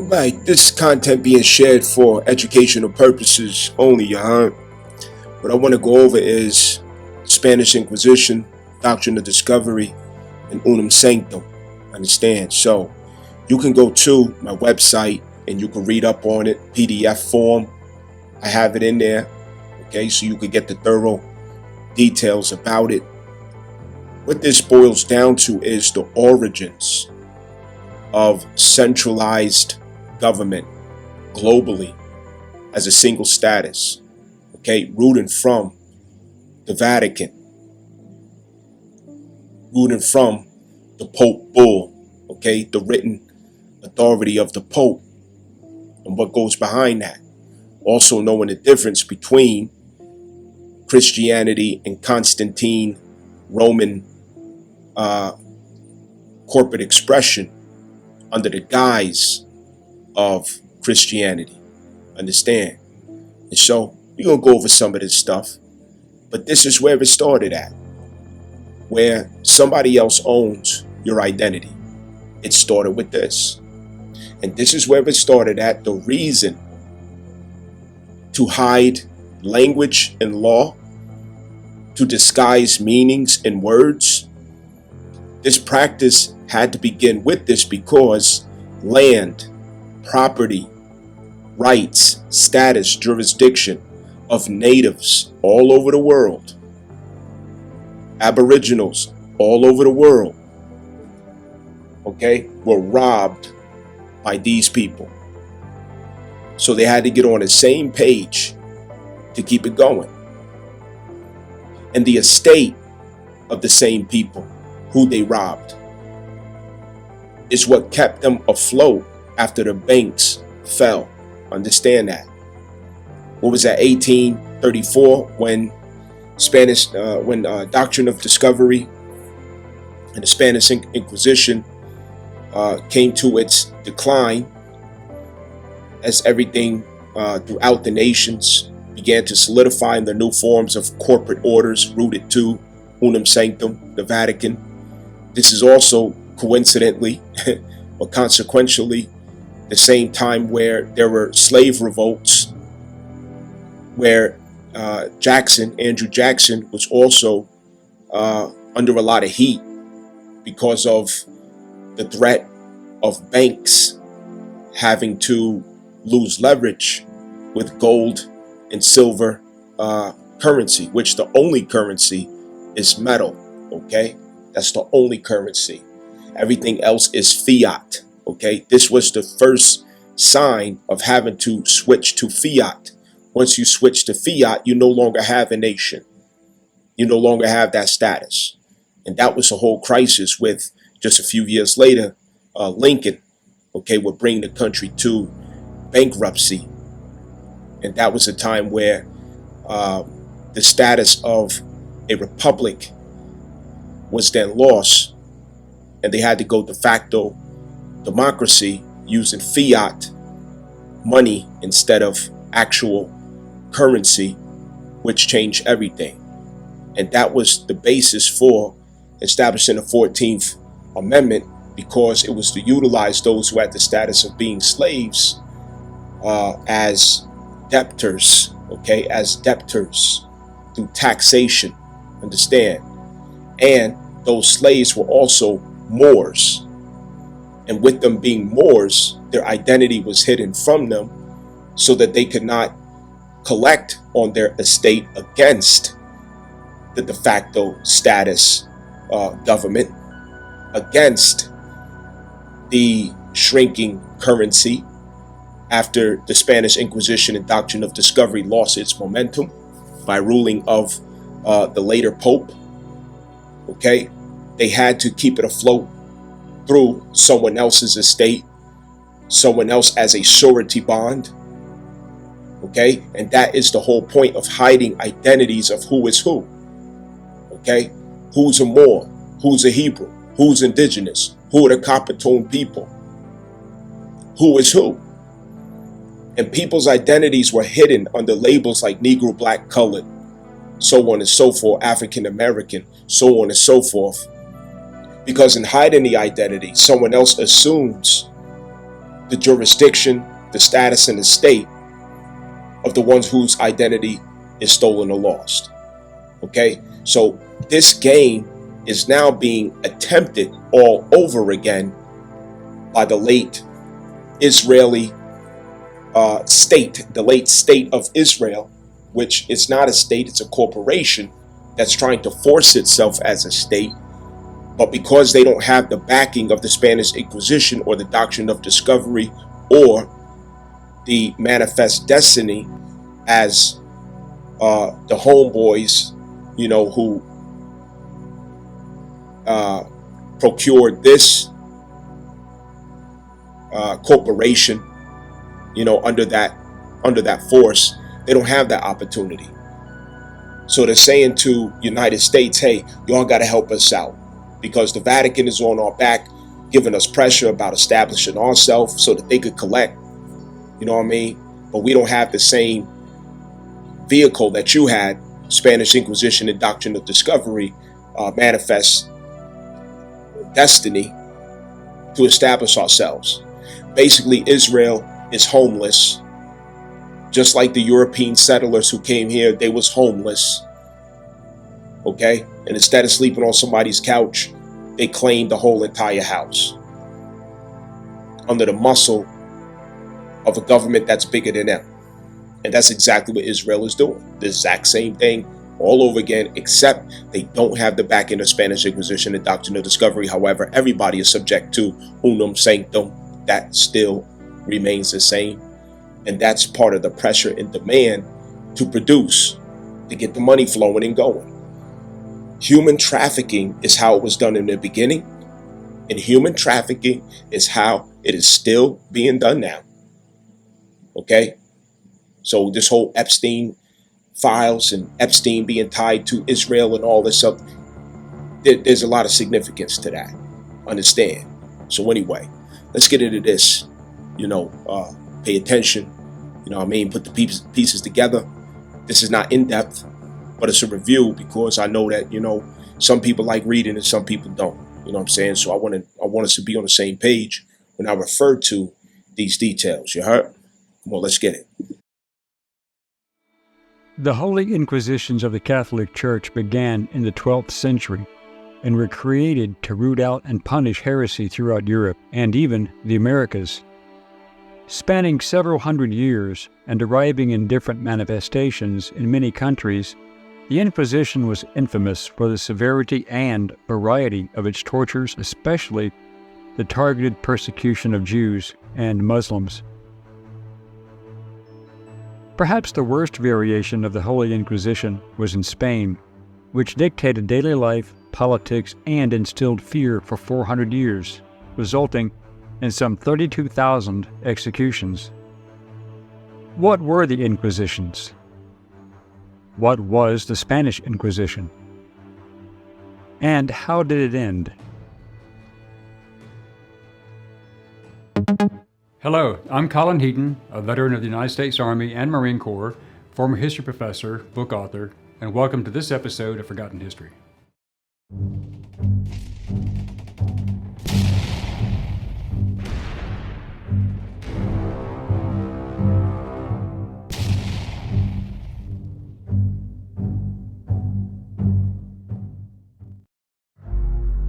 Right, this content being shared for educational purposes only, What I want to go over is Spanish Inquisition, Doctrine of Discovery, and Unum Sanctum. Understand? So you can go to my website and you can read up on it, PDF form. I have it in there, okay, so you can get the thorough details about it. What this boils down to is the origins of centralized government globally as a single status, okay, rooting from the Vatican, rooting from the Pope Bull, okay, the written authority of the Pope and what goes behind that. Also knowing the difference between Christianity and Constantine Roman corporate expression under the guise of Christianity. Understand? And so we're going to go over some of this stuff, but this is where it started at, where somebody else owns your identity. It started with this. And this is where it started at. The reason to hide language and law, to disguise meanings in words. This practice had to begin with this because land, property, rights, status, jurisdiction of natives all over the world, aboriginals all over the world, okay, were robbed by these people. So they had to get on the same page to keep it going. And the estate of the same people who they robbed is what kept them afloat after the banks fell. Understand that. What was that, 1834, when Doctrine of Discovery and the Spanish Inquisition came to its decline, as everything throughout the nations began to solidify in the new forms of corporate orders rooted to Unum Sanctum, the Vatican. This is also coincidentally or consequentially the same time where there were slave revolts, where Andrew Jackson was also under a lot of heat because of the threat of banks having to lose leverage with gold and silver currency, which the only currency is metal, okay? That's the only currency. Everything else is fiat, okay? This was the first sign of having to switch to fiat. Once you switch to fiat, you no longer have a nation. You no longer have that status. And that was a whole crisis with, just a few years later, Lincoln, okay, would bring the country to bankruptcy. And that was a time where the status of a republic was then lost, and they had to go de facto democracy using fiat money instead of actual currency, which changed everything. And that was the basis for establishing the 14th Amendment, because it was to utilize those who had the status of being slaves as debtors, okay, as debtors through taxation, understand? And those slaves were also Moors. And with them being Moors, their identity was hidden from them so that they could not collect on their estate against the de facto status government, against the shrinking currency after the Spanish Inquisition and Doctrine of Discovery lost its momentum by ruling of the later Pope. Okay, they had to keep it afloat through someone else's estate, someone else as a surety bond. Okay, and that is the whole point of hiding identities of who is who. Okay, who's a Moor, who's a Hebrew, who's indigenous, who are the Coppertone people, who is who. And people's identities were hidden under labels like Negro, Black, Colored, so on and so forth, African American, so on and so forth. Because in hiding the identity, someone else assumes the jurisdiction, the status, and the state of the ones whose identity is stolen or lost. Okay, so this game is now being attempted all over again by the late Israeli state, the late state of Israel, which is not a state, it's a corporation that's trying to force itself as a state. But because they don't have the backing of the Spanish Inquisition or the doctrine of discovery or the manifest destiny as the homeboys, who procured this corporation, under that force, they don't have that opportunity. So they're saying to United States, hey, y'all got to help us out, because the Vatican is on our back, giving us pressure about establishing ourselves so that they could collect, you know what I mean? But we don't have the same vehicle that you had, Spanish Inquisition and doctrine of discovery, manifest destiny, to establish ourselves. Basically, Israel is homeless, just like the European settlers who came here. They was homeless, okay? And instead of sleeping on somebody's couch, they claimed the whole entire house under the muscle of a government that's bigger than them. And that's exactly what Israel is doing. The exact same thing all over again, except they don't have the backing of Spanish Inquisition and doctrine of discovery. However, everybody is subject to Unum, Sanctum. That still remains the same. And that's part of the pressure and demand to produce, to get the money flowing and going. Human trafficking is how it was done in the beginning, and human trafficking is how it is still being done now. Okay? So this whole Epstein files and Epstein being tied to Israel and all this stuff, there's a lot of significance to that. Understand? So anyway, let's get into this. Pay attention. Put the pieces together. This is not in depth, but it's a review, because I know that, some people like reading and some people don't. You know what I'm saying? So I want us to be on the same page when I refer to these details. You heard? Come on, let's get it. The Holy Inquisitions of the Catholic Church began in the 12th century and were created to root out and punish heresy throughout Europe and even the Americas. Spanning several hundred years and arriving in different manifestations in many countries, the Inquisition was infamous for the severity and variety of its tortures, especially the targeted persecution of Jews and Muslims. Perhaps the worst variation of the Holy Inquisition was in Spain, which dictated daily life, politics, and instilled fear for 400 years, resulting in some 32,000 executions. What were the Inquisitions? What was the Spanish Inquisition? And how did it end? Hello, I'm Colin Heaton, a veteran of the United States Army and Marine Corps, former history professor, book author, and welcome to this episode of Forgotten History.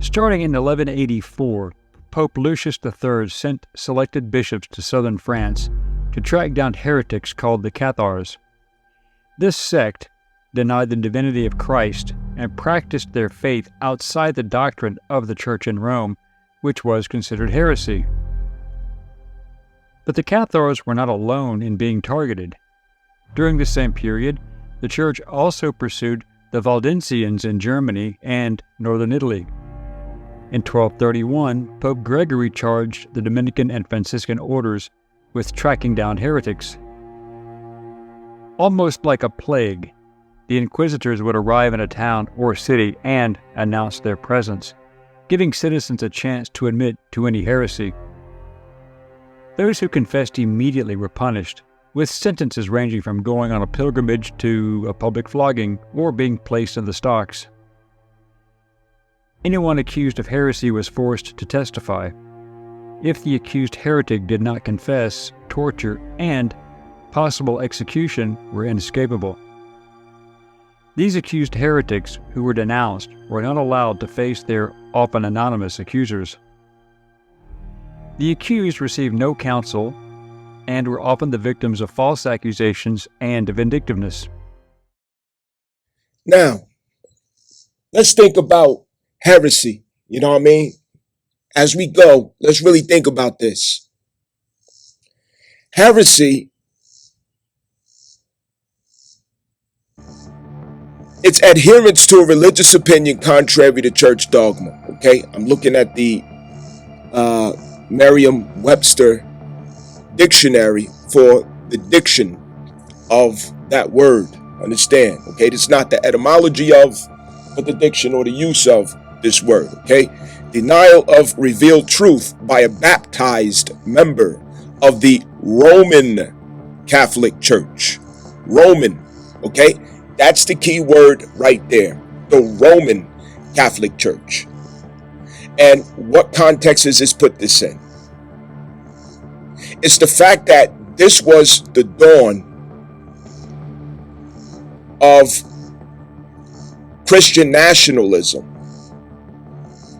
Starting in 1184, Pope Lucius III sent selected bishops to southern France to track down heretics called the Cathars. This sect denied the divinity of Christ and practiced their faith outside the doctrine of the Church in Rome, which was considered heresy. But the Cathars were not alone in being targeted. During the same period, the Church also pursued the Valdensians in Germany and northern Italy. In 1231, Pope Gregory charged the Dominican and Franciscan orders with tracking down heretics. Almost like a plague, the inquisitors would arrive in a town or city and announce their presence, giving citizens a chance to admit to any heresy. Those who confessed immediately were punished, with sentences ranging from going on a pilgrimage to a public flogging or being placed in the stocks. Anyone accused of heresy was forced to testify. if the accused heretic did not confess, torture, and possible execution were inescapable. These accused heretics who were denounced were not allowed to face their often anonymous accusers. The accused received no counsel and were often the victims of false accusations and vindictiveness. Now, let's think about heresy. You know what I mean? As we go, let's really think about this. Heresy, it's adherence to a religious opinion contrary to church dogma. Okay, I'm looking at the Merriam-Webster dictionary for the diction of that word. Understand? Okay, it's not the etymology of, but the diction or the use of this word. Okay, denial of revealed truth by a baptized member of the Roman Catholic Church. Roman. Okay, that's the key word right there. The Roman Catholic Church. And what context does this put this in? It's the fact that this was the dawn of Christian nationalism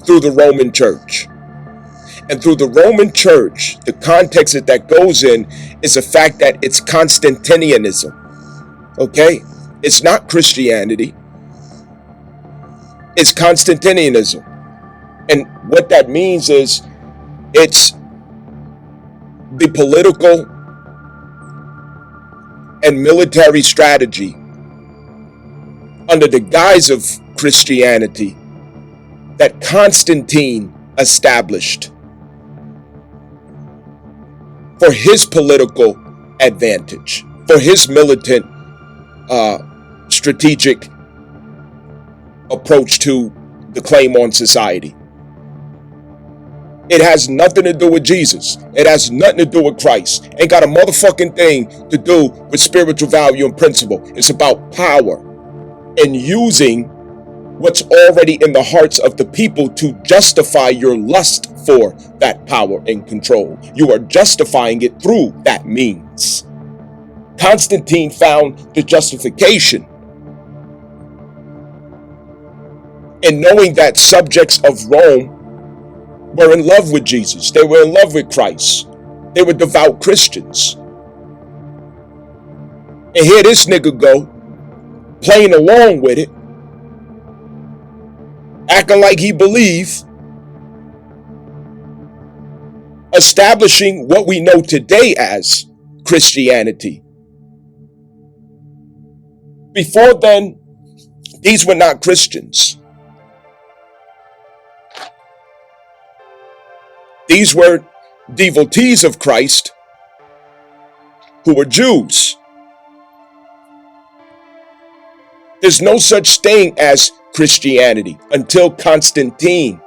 through the Roman Church. And through the Roman Church, the context that goes in is the fact that it's Constantinianism. Okay? It's not Christianity. It's Constantinianism. And what that means is it's the political and military strategy under the guise of Christianity that Constantine established for his political advantage, for his militant strategic approach to the claim on society. It has nothing to do with Jesus. It has nothing to do with Christ. Ain't got a motherfucking thing to do with spiritual value and principle. It's about power and using what's already in the hearts of the people to justify your lust for that power and control. You are justifying it through that means. Constantine found the justification in knowing that subjects of Rome were in love with Jesus. They were in love with Christ. They were devout Christians. And here this nigga go, playing along with it, acting like he believed, establishing what we know today as Christianity. Before then, these were not Christians. These were devotees of Christ who were Jews. There's no such thing as Christianity until Constantine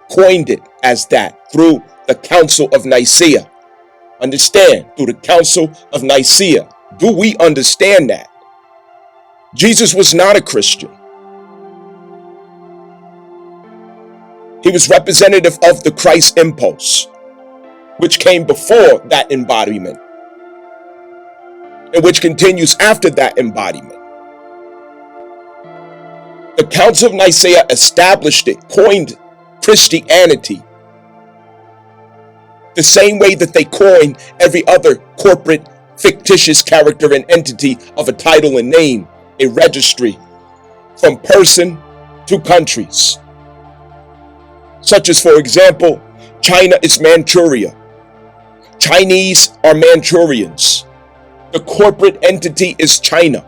coined it as that through the Council of Nicaea. Understand? Through the Council of Nicaea. Do we understand that? Jesus was not a Christian. He was representative of the Christ impulse, which came before that embodiment, and which continues after that embodiment. The Council of Nicaea established it, coined Christianity, the same way that they coined every other corporate, fictitious character and entity of a title and name, a registry, from person to countries. Such as, for example, China is Manchuria. Chinese are Manchurians. The corporate entity is China.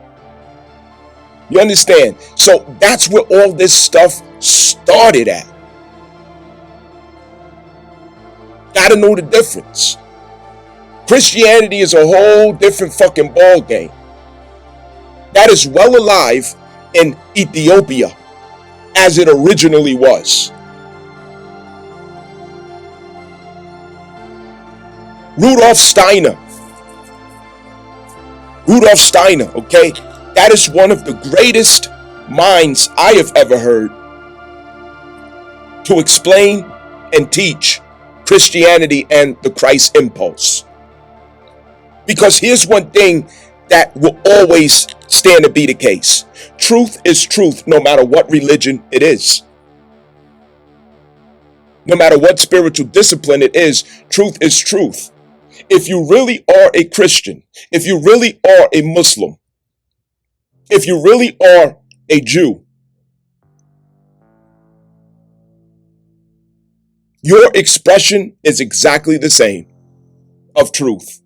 You understand? So that's where all this stuff started at. Gotta know the difference. Christianity is a whole different fucking ball game. That is well alive in Ethiopia as it originally was. Rudolf Steiner, okay? That is one of the greatest minds I have ever heard to explain and teach Christianity and the Christ impulse. Because here's one thing that will always stand to be the case. Truth is truth, no matter what religion it is. No matter what spiritual discipline it is, truth is truth. If you really are a Christian, if you really are a Muslim, if you really are a Jew, your expression is exactly the same of truth.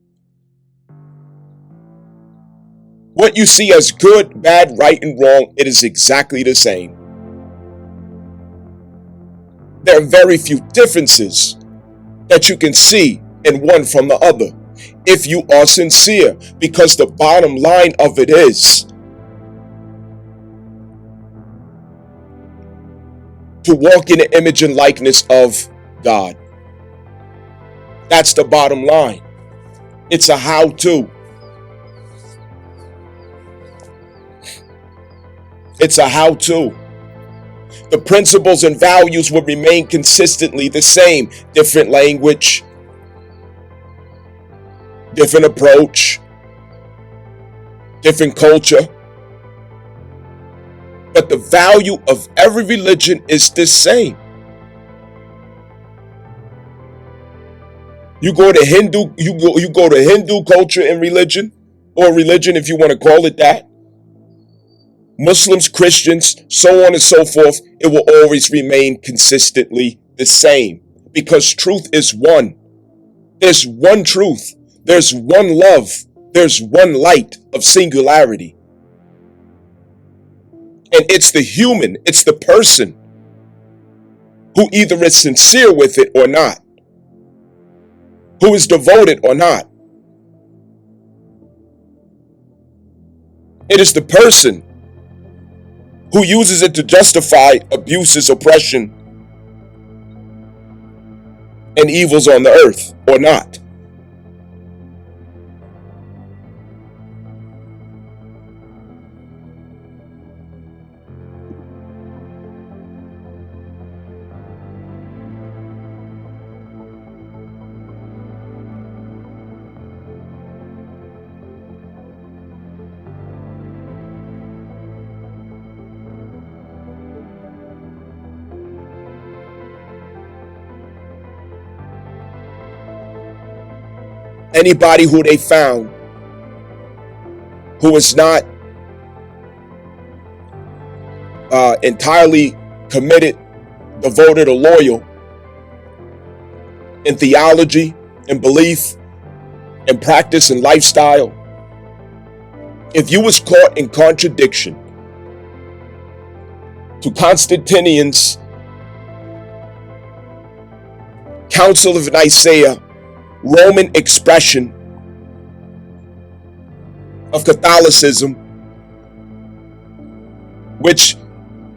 What you see as good, bad, right, and wrong, it is exactly the same. There are very few differences that you can see in one from the other if you are sincere, because the bottom line of it is to walk in the image and likeness of God. That's the bottom line. It's a how-to. It's a how-to. The principles and values will remain consistently the same. Different language, different approach, different culture. But the value of every religion is the same. You go to Hindu, you go to Hindu culture and religion, or religion if you want to call it that. Muslims, Christians, so on and so forth, it will always remain consistently the same, because truth is one. There's one truth. There's one love. There's one light of singularity. And it's the human, it's the person who either is sincere with it or not, who is devoted or not. It is the person who uses it to justify abuses, oppression, and evils on the earth, or not. Anybody who they found who is not entirely committed, devoted, or loyal in theology, in belief, in practice, and lifestyle, if you was caught in contradiction to Constantinian's Council of Nicaea Roman expression of Catholicism, which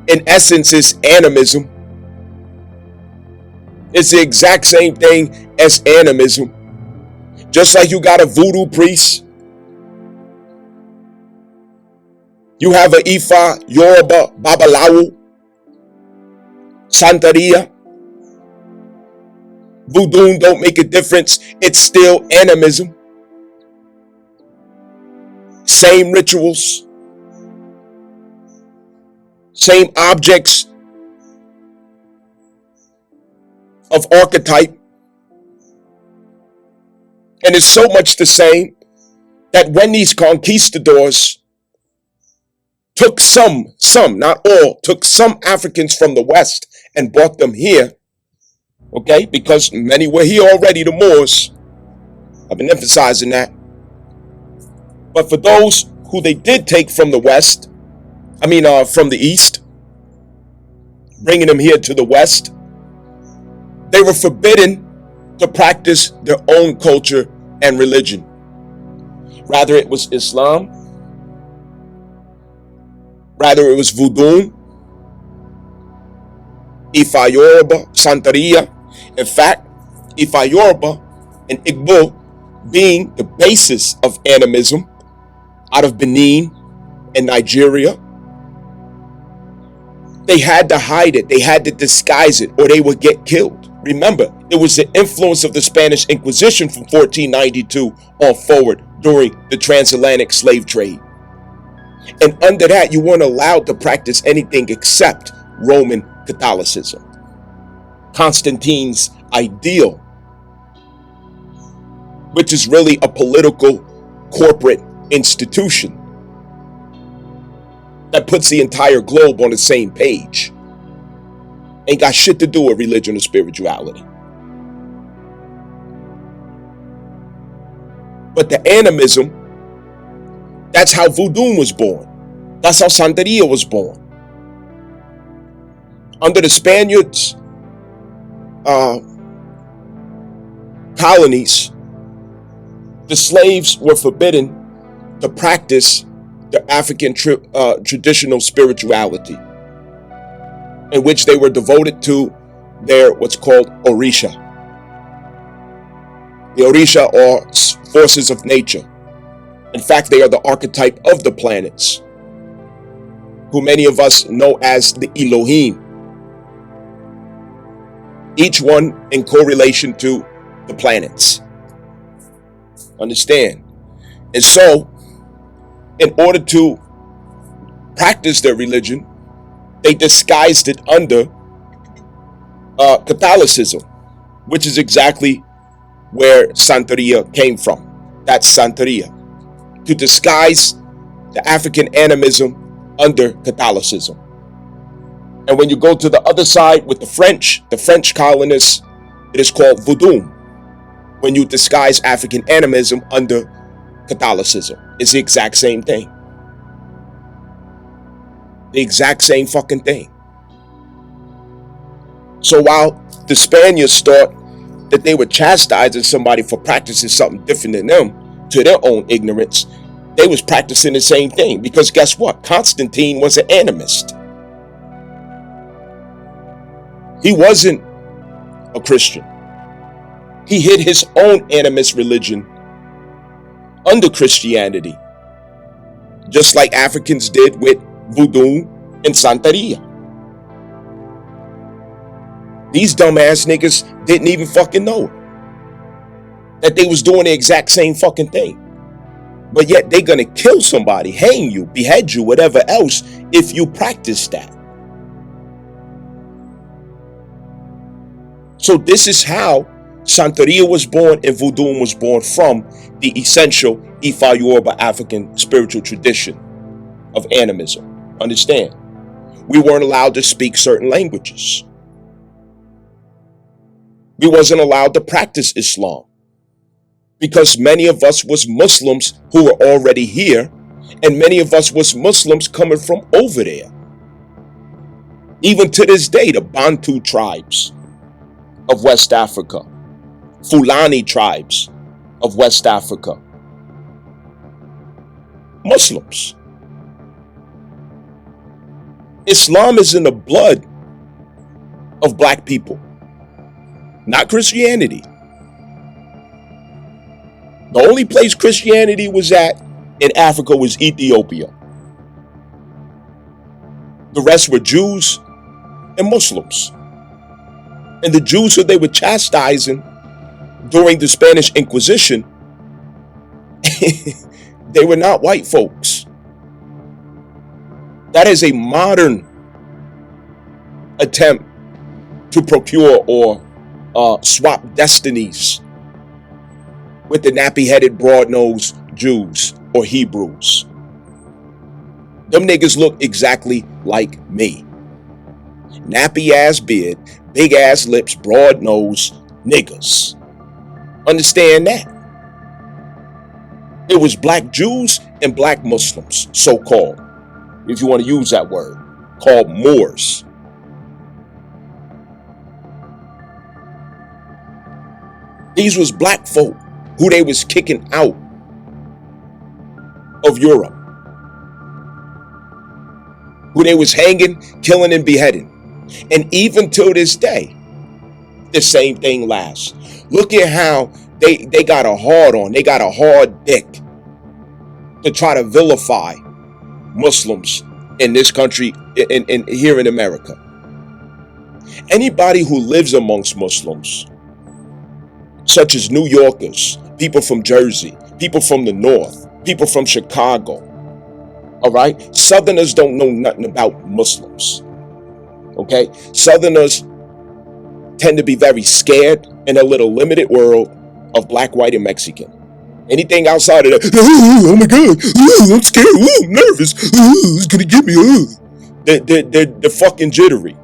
in essence is animism, it's the exact same thing as animism. Just like you got a voodoo priest, you have a Ifa, Yoruba, Babalawo, Santeria. Voodoo don't make a difference. It's still animism. Same rituals, same objects of archetype. And it's so much the same that when these conquistadors took some, not all, took some Africans from the West and brought them here, okay, because many were here already, the Moors. I've been emphasizing that. But for those who they did take from the West, from the East, bringing them here to the West, they were forbidden to practice their own culture and religion. Rather, it was Islam. Rather, it was Voodoo, Ifa Yoruba, Santeria. In fact, Ifa Yoruba and Igbo being the basis of animism out of Benin and Nigeria, they had to hide it, they had to disguise it, or they would get killed. Remember, it was the influence of the Spanish Inquisition from 1492 on forward during the transatlantic slave trade. And under that, you weren't allowed to practice anything except Roman Catholicism. Constantine's ideal, which is really a political corporate institution that puts the entire globe on the same page. Ain't got shit to do with religion or spirituality. But the animism, that's how voodoo was born. That's how Santeria was born. Under the Spaniards' colonies, the slaves were forbidden to practice the African traditional spirituality, in which they were devoted to their what's called Orisha. The Orisha are forces of nature. In fact, they are the archetype of the planets, who many of us know as the Elohim, each one in correlation to the planets. Understand? And so, in order to practice their religion, they disguised it under Catholicism, which is exactly where Santeria came from. That's Santeria, to disguise the African animism under Catholicism. And when you go to the other side with the French colonists, it is called voodoo. When you disguise African animism under Catholicism, it's the exact same thing. The exact same fucking thing. So while the Spaniards thought that they were chastising somebody for practicing something different than them, to their own ignorance, they was practicing the same thing. Because guess what? Constantine was an animist. He wasn't a Christian. He hid his own animist religion under Christianity, just like Africans did with voodoo and Santeria. These dumbass niggas didn't even fucking know that they was doing the exact same fucking thing. But yet they gonna kill somebody, hang you, behead you, whatever else, if you practice that. So this is how Santeria was born and voodoo was born, from the essential Ifa Yoruba African spiritual tradition of animism. Understand? We weren't allowed to speak certain languages. We wasn't allowed to practice Islam, because many of us was Muslims who were already here, and many of us was Muslims coming from over there. Even to this day, the Bantu tribes of West Africa, Fulani tribes of West Africa, Muslims. Islam is in the blood of black people, not Christianity. The only place Christianity was at in Africa was Ethiopia. The rest were Jews and Muslims. And the Jews who they were chastising during the Spanish Inquisition, they were not white folks. That is a modern attempt to procure or swap destinies with the nappy-headed, broad-nosed Jews or Hebrews. Them niggas look exactly like me. Nappy-ass beard, big-ass lips, broad-nosed niggas. Understand that. It was black Jews and black Muslims, so-called, if you want to use that word, called Moors. These was black folk who they was kicking out of Europe, who they was hanging, killing, and beheading. And even to this day, the same thing lasts. Look at how they got a hard on, they got a hard dick to try to vilify Muslims in this country, in here in America. Anybody who lives amongst Muslims, such as New Yorkers, people from Jersey, people from the North, people from Chicago, all right? Southerners don't know nothing about Muslims, okay? Southerners tend to be very scared in a little limited world of black, white, and Mexican. Anything outside of that, oh my God, I'm scared, I'm nervous, it's gonna get me, they're fucking jittery.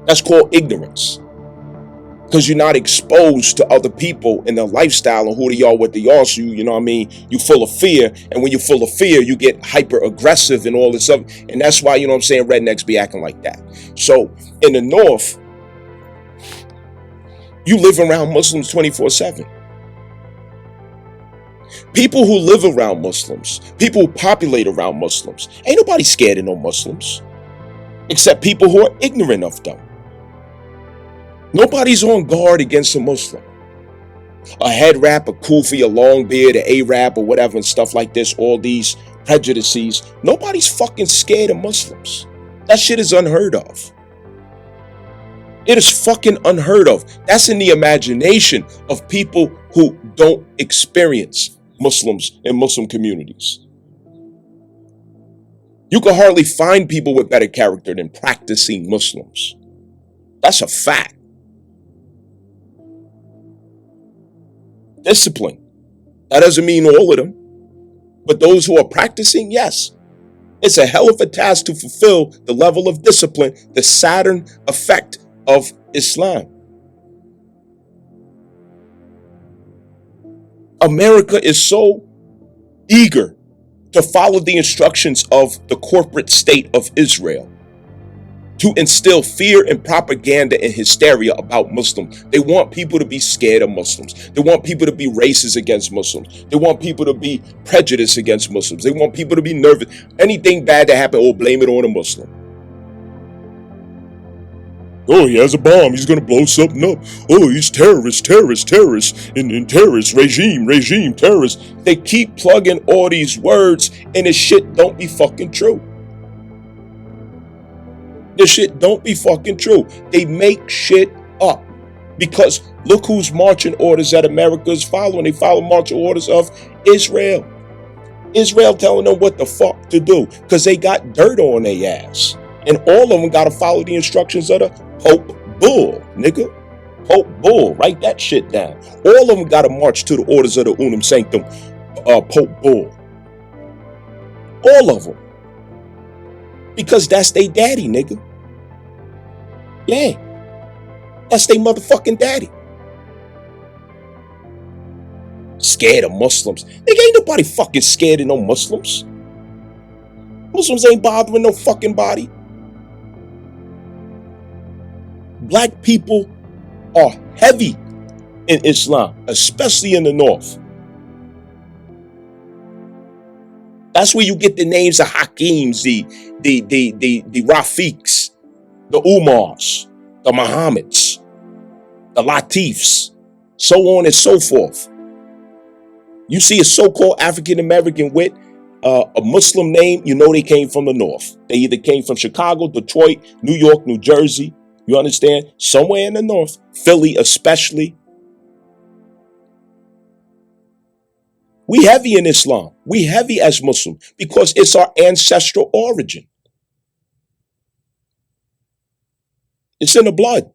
That's called ignorance. Because you're not exposed to other people and their lifestyle and who they are, what they are. So you know what I mean? You're full of fear. And when you're full of fear, you get hyper aggressive and all this stuff. And that's why, you know what I'm saying, rednecks be acting like that. So in the North, you live around Muslims 24/7. People who live around Muslims, people who populate around Muslims, ain't nobody scared of no Muslims, except people who are ignorant of them. Nobody's on guard against a Muslim. A head wrap, a kufi, a long beard, an Arab or whatever and stuff like this, all these prejudices. Nobody's fucking scared of Muslims. That shit is unheard of. It is fucking unheard of. That's in the imagination of people who don't experience Muslims and Muslim communities. You can hardly find people with better character than practicing Muslims. That's a fact. Discipline. That doesn't mean all of them, but those who are practicing, yes. It's a hell of a task to fulfill the level of discipline, the Saturn effect of Islam. America is so eager to follow the instructions of the corporate state of Israel, to instill fear and propaganda and hysteria about Muslims. They want people to be scared of Muslims. They want people to be racist against Muslims. They want people to be prejudiced against Muslims. They want people to be nervous. Anything bad to happen, oh, blame it on a Muslim. Oh, he has a bomb. He's going to blow something up. Oh, he's terrorist, and terrorist, regime, terrorist. They keep plugging all these words and this shit don't be fucking true. This shit don't be fucking true. They make shit up. Because look whose marching orders that America is following. They follow marching orders of Israel. Israel telling them what the fuck to do. Because they got dirt on their ass. And all of them got to follow the instructions of the Pope Bull, nigga. Pope Bull. Write that shit down. All of them got to march to the orders of the Unum Sanctum Pope Bull. All of them. Because that's they daddy, nigga. Yeah. That's they motherfucking daddy. Scared of Muslims. Nigga, ain't nobody fucking scared of no Muslims. Muslims ain't bothering no fucking body. Black people are heavy in Islam, especially in the North. That's where you get the names of Hakims, the Rafiqs, the Umars, the Muhammads, the Latifs, so on and so forth. You see a so-called African-American with a Muslim name, you know they came from the North. They either came from Chicago, Detroit, New York, New Jersey. You understand? Somewhere in the North, Philly especially. We heavy in Islam. We heavy as Muslim because it's our ancestral origin. It's in the blood.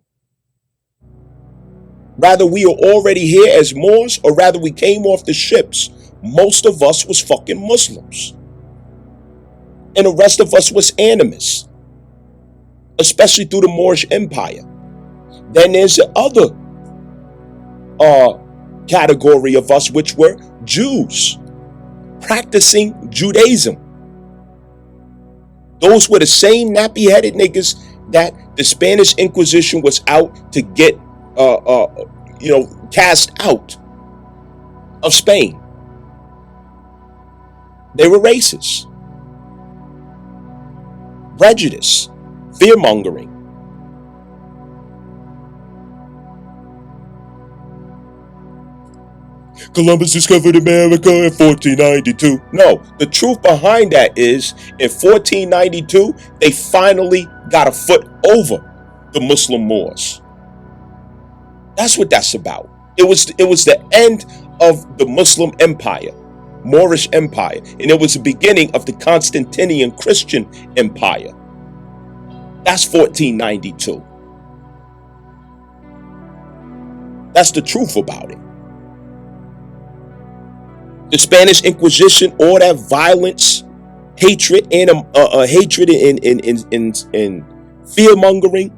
Rather we are already here as Moors or rather we came off the ships, most of us was fucking Muslims. And the rest of us was animists, especially through the Moorish Empire. Then there's the other category of us, which were Jews, practicing Judaism. Those were the same nappy-headed niggas that the Spanish Inquisition was out to get, cast out of Spain. They were racist, prejudice, fear-mongering. Columbus discovered America in 1492. No, the truth behind that is in 1492, they finally got a foot over the Muslim Moors. That's what that's about. It was the end of the Muslim Empire, Moorish Empire, and it was the beginning of the Constantinian Christian Empire. That's 1492. That's the truth about it. The Spanish Inquisition, all that violence, hatred, and fear-mongering,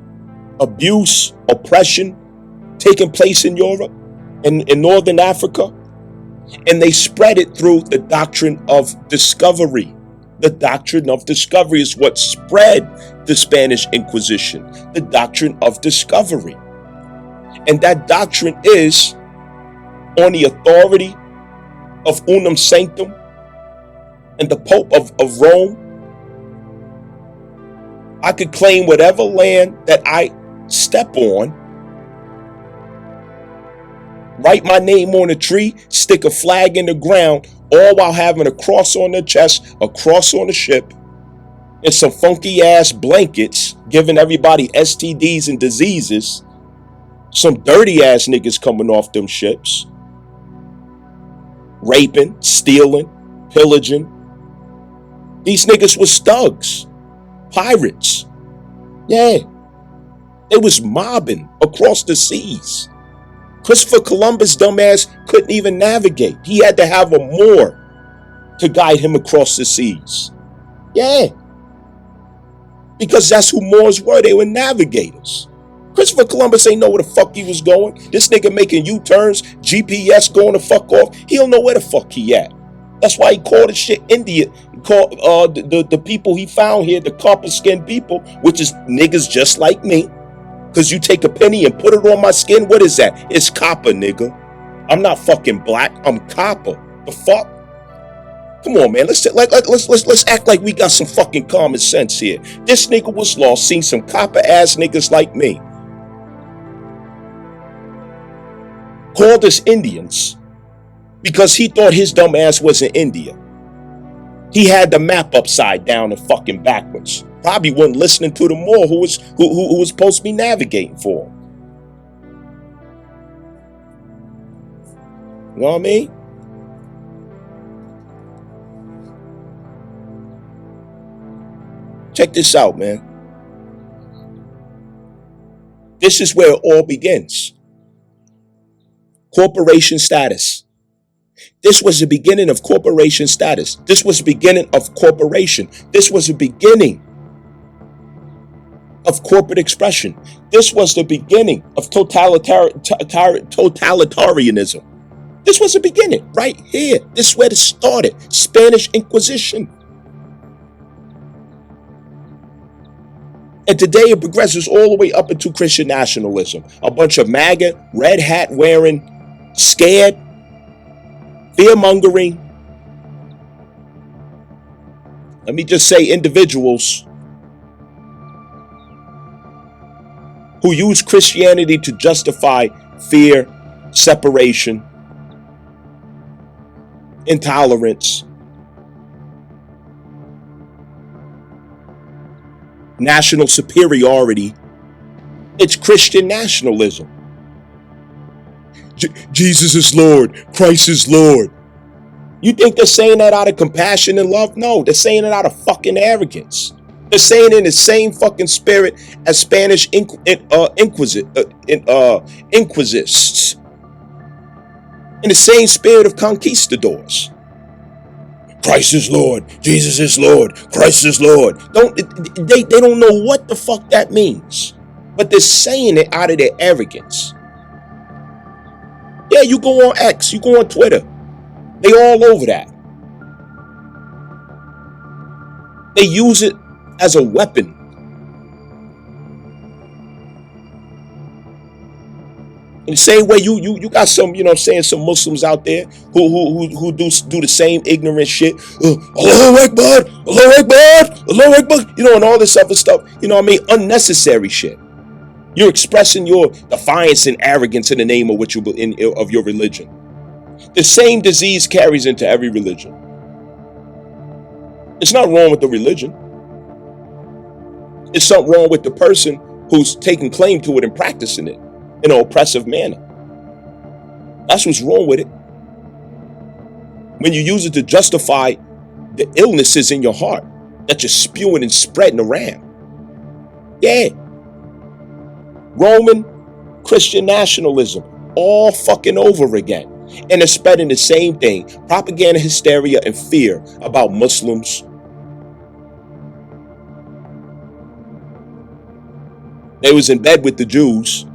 abuse, oppression taking place in Europe and in Northern Africa, and they spread it through the doctrine of discovery. The doctrine of discovery is what spread the Spanish Inquisition, the doctrine of discovery. And that doctrine is on the authority of Unum Sanctum and the Pope of Rome. I could claim whatever land that I step on, write my name on a tree, stick a flag in the ground, all while having a cross on the chest, a cross on the ship, and some funky ass blankets, giving everybody STDs and diseases, some dirty ass niggas coming off them ships, raping, stealing, pillaging. These niggas was thugs, pirates. Yeah, they was mobbing across the seas. Christopher Columbus, dumbass, couldn't even navigate. He had to have a Moor to guide him across the seas. Yeah, because that's who Moors were. They were navigators. Christopher Columbus ain't know where the fuck he was going. This nigga making U-turns, GPS going the fuck off. He don't know where the fuck he at. That's why he called the shit India. He called the people he found here, the copper-skinned people, which is niggas just like me. Because you take a penny and put it on my skin, what is that? It's copper, nigga. I'm not fucking black. I'm copper. The fuck? Come on, man. Let's act like we got some fucking common sense here. This nigga was lost, seen some copper ass niggas like me, called us Indians because he thought his dumb ass was in India. He had the map upside down and fucking backwards. Probably wasn't listening to the Moor who was supposed to be navigating for him. You know what I mean? Check this out, man. This is where it all begins. Corporation status. This was the beginning of corporation status. This was the beginning of corporation. This was the beginning of corporate expression. This was the beginning of totalitarianism. This was the beginning right here. This is where it started. Spanish Inquisition. And today it progresses all the way up into Christian nationalism. A bunch of MAGA, red hat wearing, scared, fear-mongering, let me just say individuals who use Christianity to justify fear, separation, intolerance, national superiority. It's Christian nationalism. Jesus is Lord. Christ is Lord. You think they're saying that out of compassion and love? No, they're saying it out of fucking arrogance. They're saying it in the same fucking spirit as Spanish Inquisists. In the same spirit of conquistadors. Christ is Lord. Jesus is Lord. Christ is Lord. They don't know what the fuck that means. But they're saying it out of their arrogance. Yeah, you go on X, you go on Twitter. They all over that. They use it as a weapon. In the same way, you got some, you know what I'm saying, some Muslims out there who do the same ignorant shit. Allahu Akbar, Allahu Akbar, Allahu Akbar, you know, and all this other stuff. You know what I mean? Unnecessary shit. You're expressing your defiance and arrogance in the name of of your religion. The same disease carries into every religion. It's not wrong with the religion. It's something wrong with the person who's taking claim to it and practicing it in an oppressive manner. That's what's wrong with it. When you use it to justify the illnesses in your heart that you're spewing and spreading around. Yeah. Roman Christian nationalism all fucking over again. And they're spreading the same thing. Propaganda, hysteria, and fear about Muslims. They was in bed with the Jews.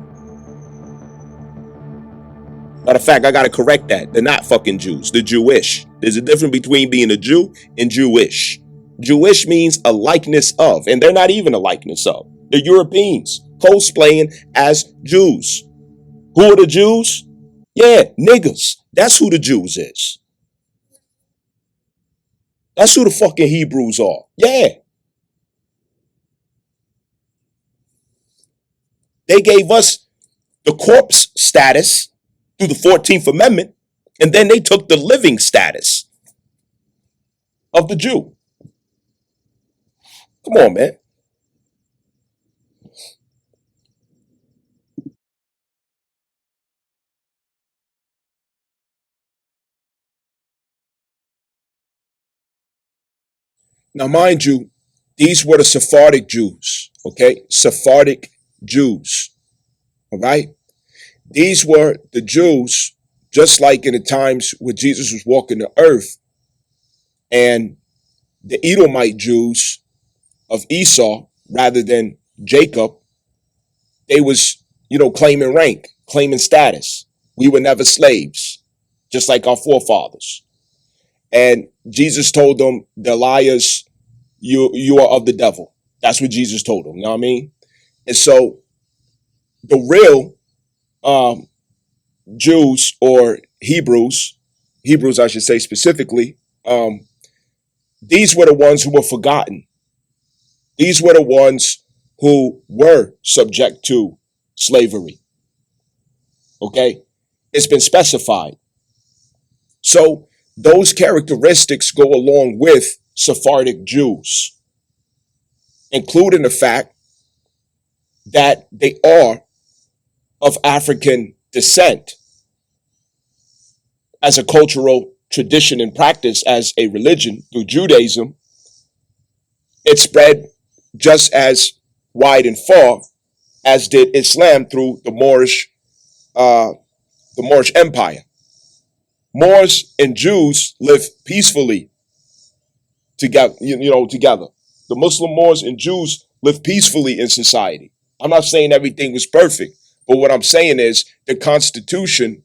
Matter of fact, I gotta correct that. They're not fucking Jews. They're Jewish. There's a difference between being a Jew and Jewish. Jewish means a likeness of, and they're not even a likeness of. They're Europeans cosplaying as Jews. Who are the Jews? Yeah, niggas. That's who the Jews is. That's who the fucking Hebrews are. Yeah. They gave us the corpse status through the 14th Amendment, and then they took the living status of the Jew. Come on, man. Now, mind you, these were the Sephardic Jews, okay? Sephardic Jews, all right? These were the Jews, just like in the times when Jesus was walking the earth, and the Edomite Jews of Esau, rather than Jacob, they was, claiming rank, claiming status. We were never slaves, just like our forefathers. And Jesus told them, they're liars, you are of the devil. That's what Jesus told them, you know what I mean? And so the real Jews or Hebrews I should say specifically, these were the ones who were forgotten. These were the ones who were subject to slavery. Okay? It's been specified. So those characteristics go along with Sephardic Jews, including the fact that they are of African descent as a cultural tradition and practice, as a religion through Judaism. It spread just as wide and far as did Islam through the Moorish Empire. Moors and Jews live peacefully together, together. The Muslim Moors and Jews live peacefully in society. I'm not saying everything was perfect, but what I'm saying is the Constitution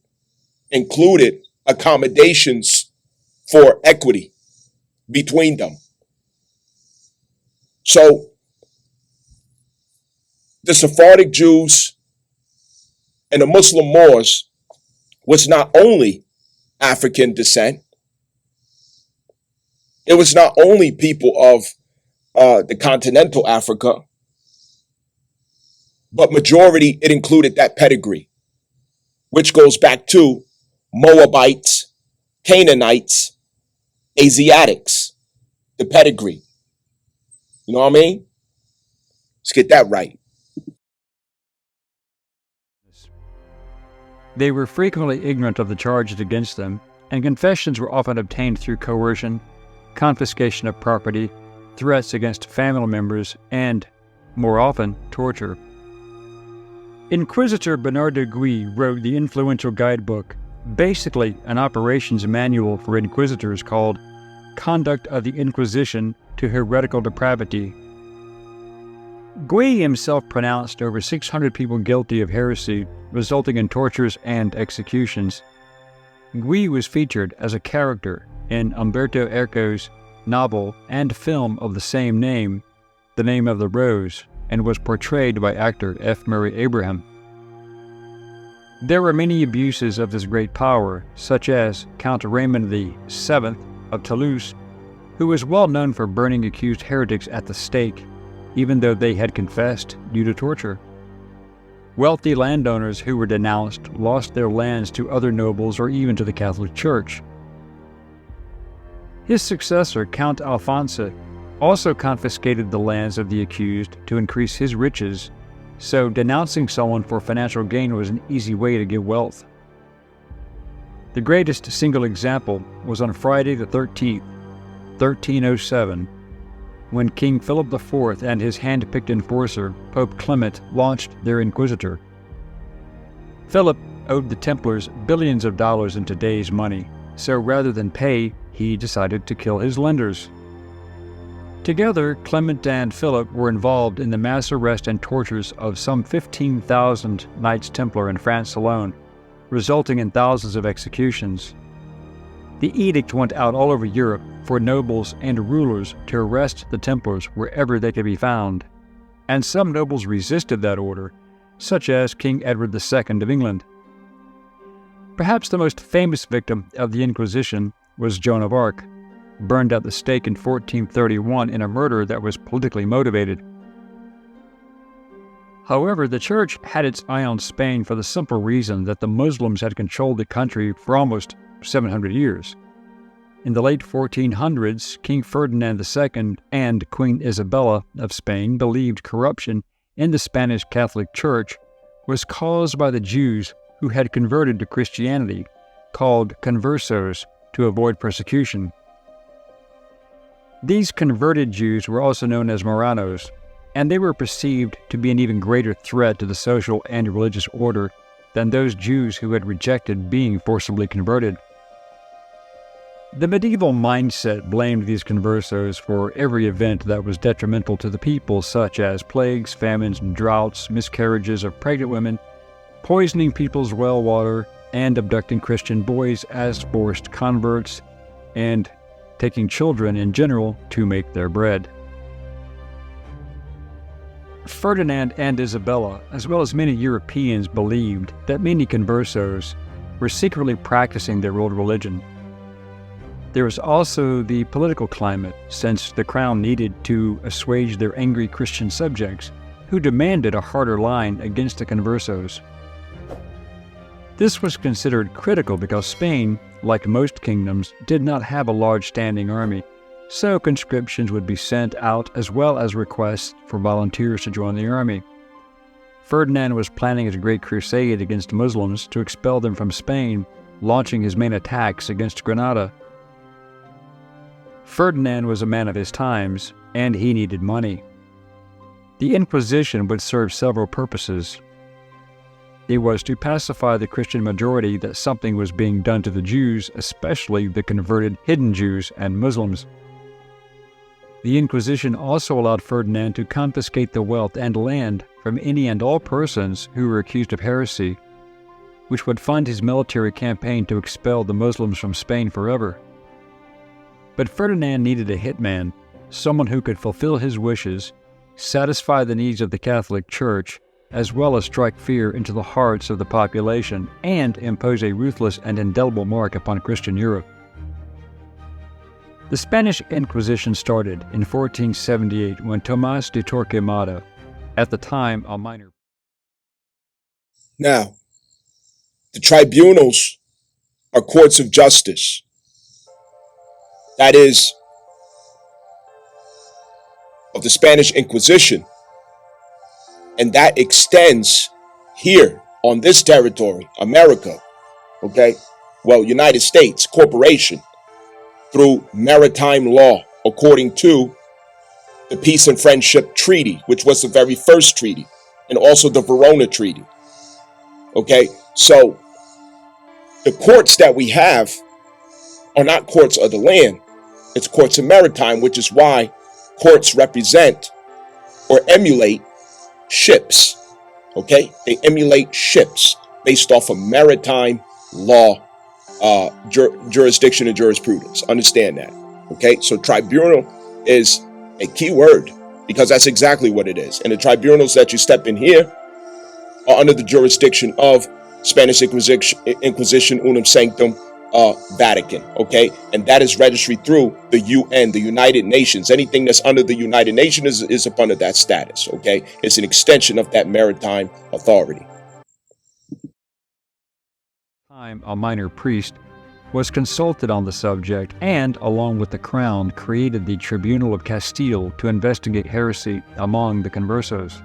included accommodations for equity between them. So the Sephardic Jews and the Muslim Moors was not only African descent, it was not only people of the continental Africa, but majority, it included that pedigree, which goes back to Moabites, Canaanites, Asiatics, the pedigree. You know what I mean? Let's get that right. They were frequently ignorant of the charges against them, and confessions were often obtained through coercion, confiscation of property, threats against family members, and, more often, torture. Inquisitor Bernard de Guy wrote the influential guidebook, basically an operations manual for inquisitors, called Conduct of the Inquisition to Heretical Depravity. Guy himself pronounced over 600 people guilty of heresy, resulting in tortures and executions. Guy was featured as a character in Umberto Eco's novel and film of the same name, The Name of the Rose, and was portrayed by actor F. Murray Abraham. There were many abuses of this great power, such as Count Raymond VII of Toulouse, who was well known for burning accused heretics at the stake, even though they had confessed due to torture. Wealthy landowners who were denounced lost their lands to other nobles or even to the Catholic Church. His successor, Count Alfonso, also confiscated the lands of the accused to increase his riches, so denouncing someone for financial gain was an easy way to get wealth. The greatest single example was on Friday the 13th, 1307, when King Philip IV and his hand-picked enforcer, Pope Clement, launched their inquisitor. Philip owed the Templars billions of dollars in today's money, so rather than pay, he decided to kill his lenders. Together, Clement and Philip were involved in the mass arrest and tortures of some 15,000 Knights Templar in France alone, resulting in thousands of executions. The edict went out all over Europe for nobles and rulers to arrest the Templars wherever they could be found, and some nobles resisted that order, such as King Edward II of England. Perhaps the most famous victim of the Inquisition was Joan of Arc, burned at the stake in 1431 in a murder that was politically motivated. However, the Church had its eye on Spain for the simple reason that the Muslims had controlled the country for almost 700 years. In the late 1400s, King Ferdinand II and Queen Isabella of Spain believed corruption in the Spanish Catholic Church was caused by the Jews who had converted to Christianity, called conversos, to avoid persecution. These converted Jews were also known as Moranos, and they were perceived to be an even greater threat to the social and religious order than those Jews who had rejected being forcibly converted. The medieval mindset blamed these conversos for every event that was detrimental to the people, such as plagues, famines, droughts, miscarriages of pregnant women, poisoning people's well water, and abducting Christian boys as forced converts, and taking children in general to make their bread. Ferdinand and Isabella, as well as many Europeans, believed that many conversos were secretly practicing their old religion. There was also the political climate, since the crown needed to assuage their angry Christian subjects, who demanded a harder line against the conversos. This was considered critical because Spain, like most kingdoms, did not have a large standing army, so conscriptions would be sent out as well as requests for volunteers to join the army. Ferdinand was planning his great crusade against Muslims to expel them from Spain, launching his main attacks against Granada. Ferdinand was a man of his times, and he needed money. The Inquisition would serve several purposes. It was to pacify the Christian majority that something was being done to the Jews, especially the converted hidden Jews and Muslims. The Inquisition also allowed Ferdinand to confiscate the wealth and land from any and all persons who were accused of heresy, which would fund his military campaign to expel the Muslims from Spain forever. But Ferdinand needed a hitman, someone who could fulfill his wishes, satisfy the needs of the Catholic Church, as well as strike fear into the hearts of the population and impose a ruthless and indelible mark upon Christian Europe. The Spanish Inquisition started in 1478 when Tomás de Torquemada, at the time a minor. Now, the tribunals are courts of justice. That is, of the Spanish Inquisition. And that extends here on this territory, America, okay? Well, United States Corporation, through maritime law, according to the Peace and Friendship Treaty, which was the very first treaty, and also the Verona Treaty. Okay, so the courts that we have are not courts of the land. It's courts of maritime, which is why courts represent or emulate ships. Okay, they emulate ships based off of maritime law, jurisdiction and jurisprudence. Understand that. Okay, so tribunal is a key word because that's exactly what it is. And the tribunals that you step in here are under the jurisdiction of Spanish Inquisition, Unum, Sanctum, Vatican, okay? And that is registered through the UN, the United Nations. Anything that's under the United Nations is up under that status, okay? It's an extension of that maritime authority. A minor priest was consulted on the subject and, along with the crown, created the Tribunal of Castile to investigate heresy among the conversos.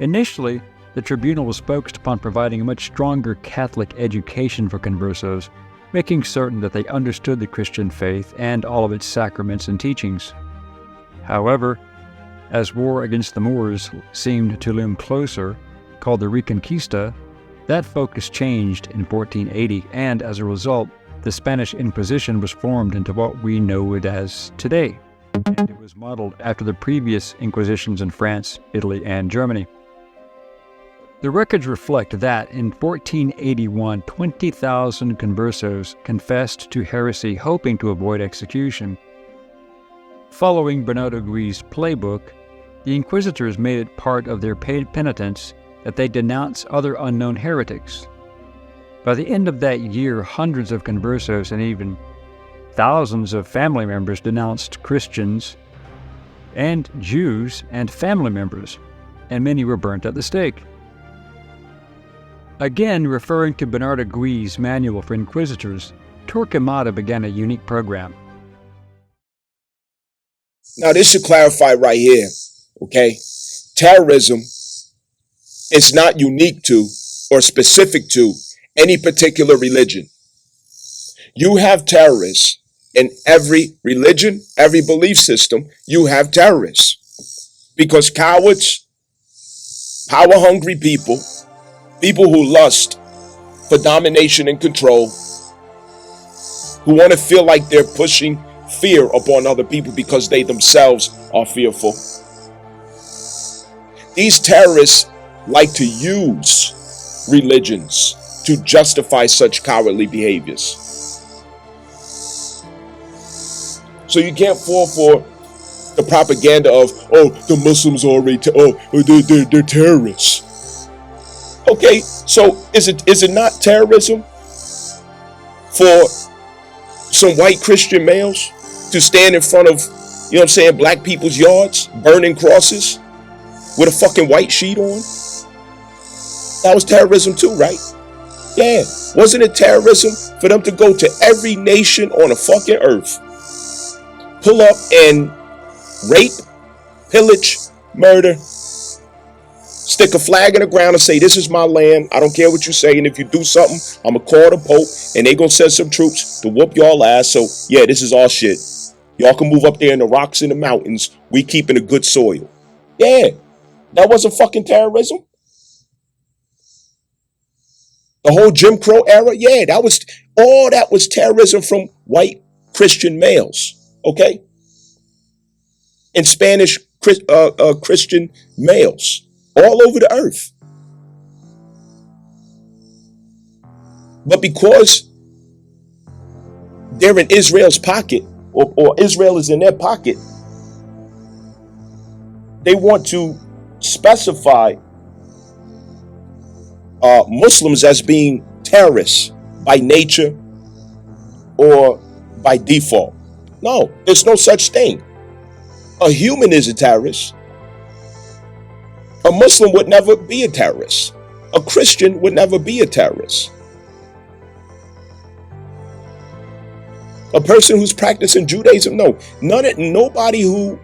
Initially, the tribunal was focused upon providing a much stronger Catholic education for conversos, making certain that they understood the Christian faith and all of its sacraments and teachings. However, as war against the Moors seemed to loom closer, called the Reconquista, that focus changed in 1480, and as a result, the Spanish Inquisition was formed into what we know it as today, and it was modeled after the previous Inquisitions in France, Italy, and Germany. The records reflect that in 1481, 20,000 conversos confessed to heresy, hoping to avoid execution. Following Bernardo Gui's playbook, the inquisitors made it part of their paid penitence that they denounce other unknown heretics. By the end of that year, hundreds of conversos and even thousands of family members denounced Christians and Jews and family members, and many were burnt at the stake. Again, referring to Bernardo Gui's manual for inquisitors, Torquemada began a unique program. Now, this should clarify right here, okay? Terrorism is not unique to or specific to any particular religion. You have terrorists in every religion, every belief system. You have terrorists because cowards, power-hungry people who lust for domination and control, who want to feel like they're pushing fear upon other people because they themselves are fearful. These terrorists like to use religions to justify such cowardly behaviors. So you can't fall for the propaganda of, oh, the Muslims are already, they're terrorists. Okay, so is it not terrorism for some white Christian males to stand in front of, you know what I'm saying, black people's yards, burning crosses with a fucking white sheet on? That was terrorism too, right? Yeah. Wasn't it terrorism for them to go to every nation on the fucking earth, pull up and rape, pillage, murder, stick a flag in the ground and say, this is my land, I don't care what you say, and if you do something, I'm gonna call the Pope and they gonna send some troops to whoop y'all ass, so yeah, this is our shit. Y'all can move up there in the rocks in the mountains, we keeping a good soil. Yeah, that wasn't fucking terrorism. The whole Jim Crow era, yeah, that was terrorism from white Christian males, okay? And Spanish Christian males all over the earth. But because they're in Israel's pocket, or Israel is in their pocket, they want to specify Muslims as being terrorists by nature or by default. No, there's no such thing. A human is a terrorist. A Muslim would never be a terrorist. A Christian would never be a terrorist. A person who's practicing Judaism, no. Nobody who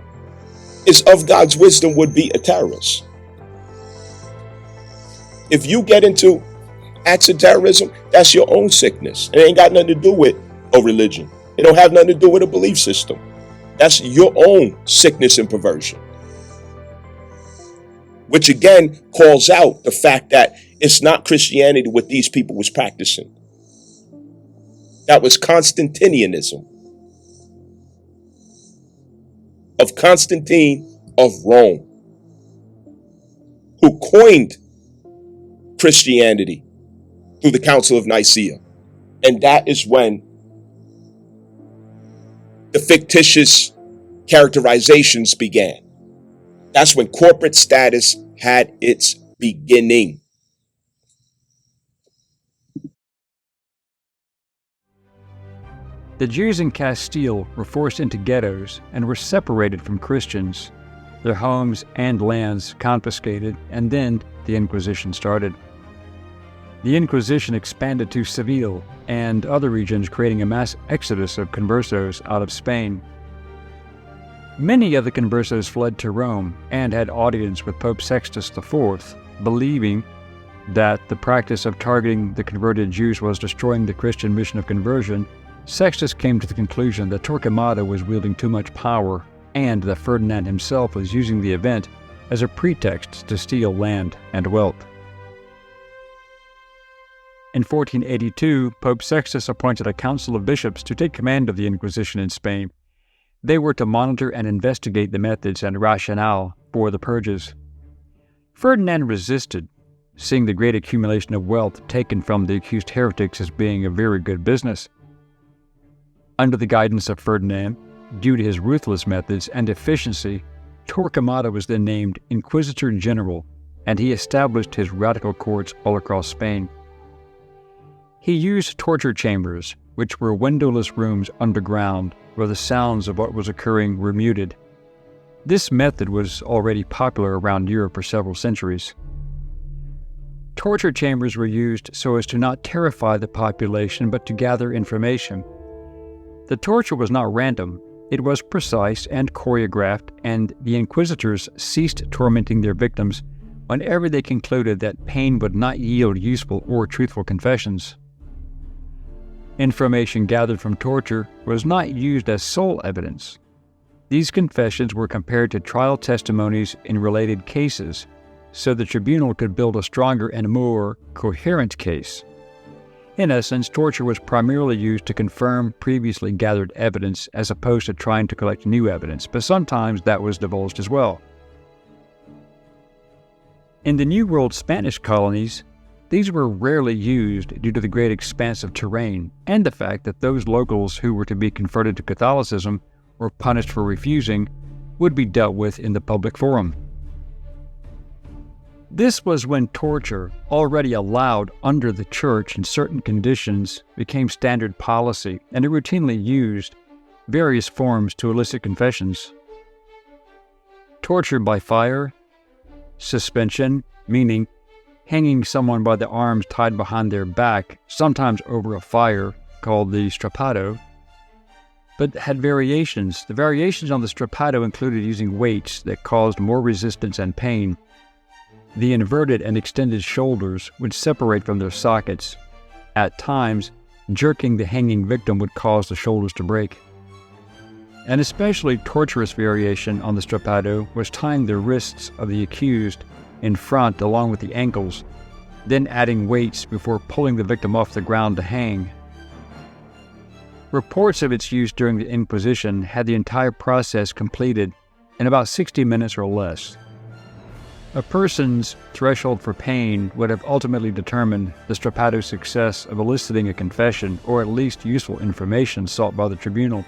is of God's wisdom would be a terrorist. If you get into acts of terrorism, that's your own sickness. It ain't got nothing to do with a religion. It don't have nothing to do with a belief system. That's your own sickness and perversion. Which again calls out the fact that it's not Christianity what these people was practicing. That was Constantinianism. Of Constantine of Rome, who coined Christianity through the Council of Nicaea. And that is when the fictitious characterizations began. That's when corporate status had its beginning. The Jews in Castile were forced into ghettos and were separated from Christians, their homes and lands confiscated, and then the Inquisition started. The Inquisition expanded to Seville and other regions, creating a mass exodus of conversos out of Spain. Many of the conversos fled to Rome and had audience with Pope Sextus IV, believing that the practice of targeting the converted Jews was destroying the Christian mission of conversion. Sextus came to the conclusion that Torquemada was wielding too much power and that Ferdinand himself was using the event as a pretext to steal land and wealth. In 1482, Pope Sextus appointed a council of bishops to take command of the Inquisition in Spain. They were to monitor and investigate the methods and rationale for the purges. Ferdinand resisted, seeing the great accumulation of wealth taken from the accused heretics as being a very good business. Under the guidance of Ferdinand, due to his ruthless methods and efficiency, Torquemada was then named Inquisitor General, and he established his radical courts all across Spain. He used torture chambers, which were windowless rooms underground where the sounds of what was occurring were muted. This method was already popular around Europe for several centuries. Torture chambers were used so as to not terrify the population but to gather information. The torture was not random, it was precise and choreographed, and the inquisitors ceased tormenting their victims whenever they concluded that pain would not yield useful or truthful confessions. Information gathered from torture was not used as sole evidence. These confessions were compared to trial testimonies in related cases, so the tribunal could build a stronger and more coherent case. In essence, torture was primarily used to confirm previously gathered evidence as opposed to trying to collect new evidence, but sometimes that was divulged as well. In the New World Spanish colonies, these were rarely used due to the great expanse of terrain and the fact that those locals who were to be converted to Catholicism or punished for refusing would be dealt with in the public forum. This was when torture, already allowed under the Church in certain conditions, became standard policy, and it routinely used various forms to elicit confessions. Torture by fire, suspension, meaning hanging someone by the arms tied behind their back, sometimes over a fire called the strappado, but had variations. The variations on the strappado included using weights that caused more resistance and pain. The inverted and extended shoulders would separate from their sockets. At times, jerking the hanging victim would cause the shoulders to break. An especially torturous variation on the strappado was tying the wrists of the accused in front along with the ankles, then adding weights before pulling the victim off the ground to hang. Reports of its use during the Inquisition had the entire process completed in about 60 minutes or less. A person's threshold for pain would have ultimately determined the strappado's success of eliciting a confession or at least useful information sought by the tribunal.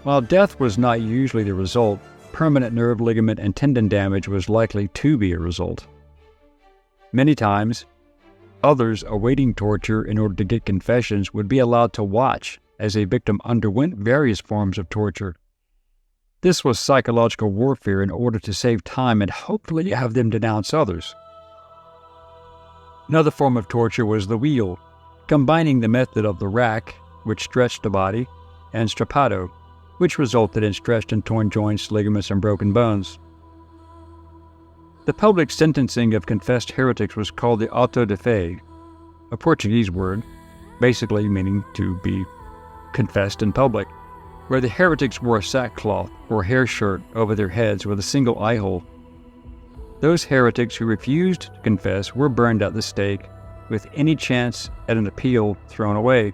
While death was not usually the result, permanent nerve, ligament, and tendon damage was likely to be a result. Many times, others awaiting torture in order to get confessions would be allowed to watch as a victim underwent various forms of torture. This was psychological warfare in order to save time and hopefully have them denounce others. Another form of torture was the wheel, combining the method of the rack, which stretched the body, and strappado, which resulted in stretched and torn joints, ligaments, and broken bones. The public sentencing of confessed heretics was called the auto de fe, a Portuguese word, basically meaning to be confessed in public, where the heretics wore a sackcloth or hair shirt over their heads with a single eye hole. Those heretics who refused to confess were burned at the stake, with any chance at an appeal thrown away.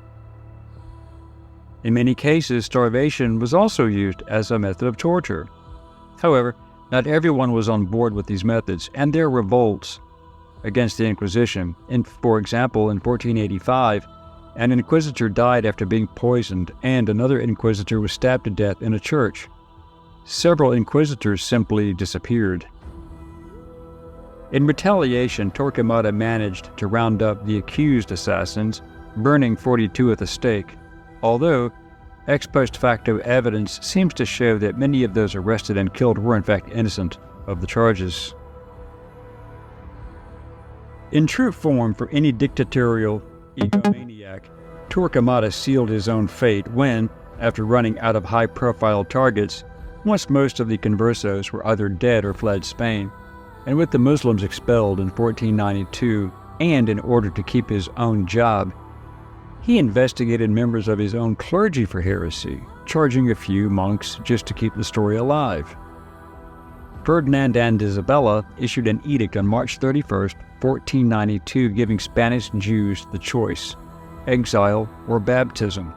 In many cases, starvation was also used as a method of torture. However, not everyone was on board with these methods, and there were revolts against the Inquisition. For example, in 1485, an inquisitor died after being poisoned, and another inquisitor was stabbed to death in a church. Several inquisitors simply disappeared. In retaliation, Torquemada managed to round up the accused assassins, burning 42 at the stake, although Ex post facto evidence seems to show that many of those arrested and killed were in fact innocent of the charges. In true form for any dictatorial egomaniac, Torquemada sealed his own fate when, after running out of high-profile targets, once most of the conversos were either dead or fled Spain, and with the Muslims expelled in 1492, and in order to keep his own job, he investigated members of his own clergy for heresy, charging a few monks just to keep the story alive. Ferdinand and Isabella issued an edict on March 31st, 1492, giving Spanish Jews the choice: exile or baptism.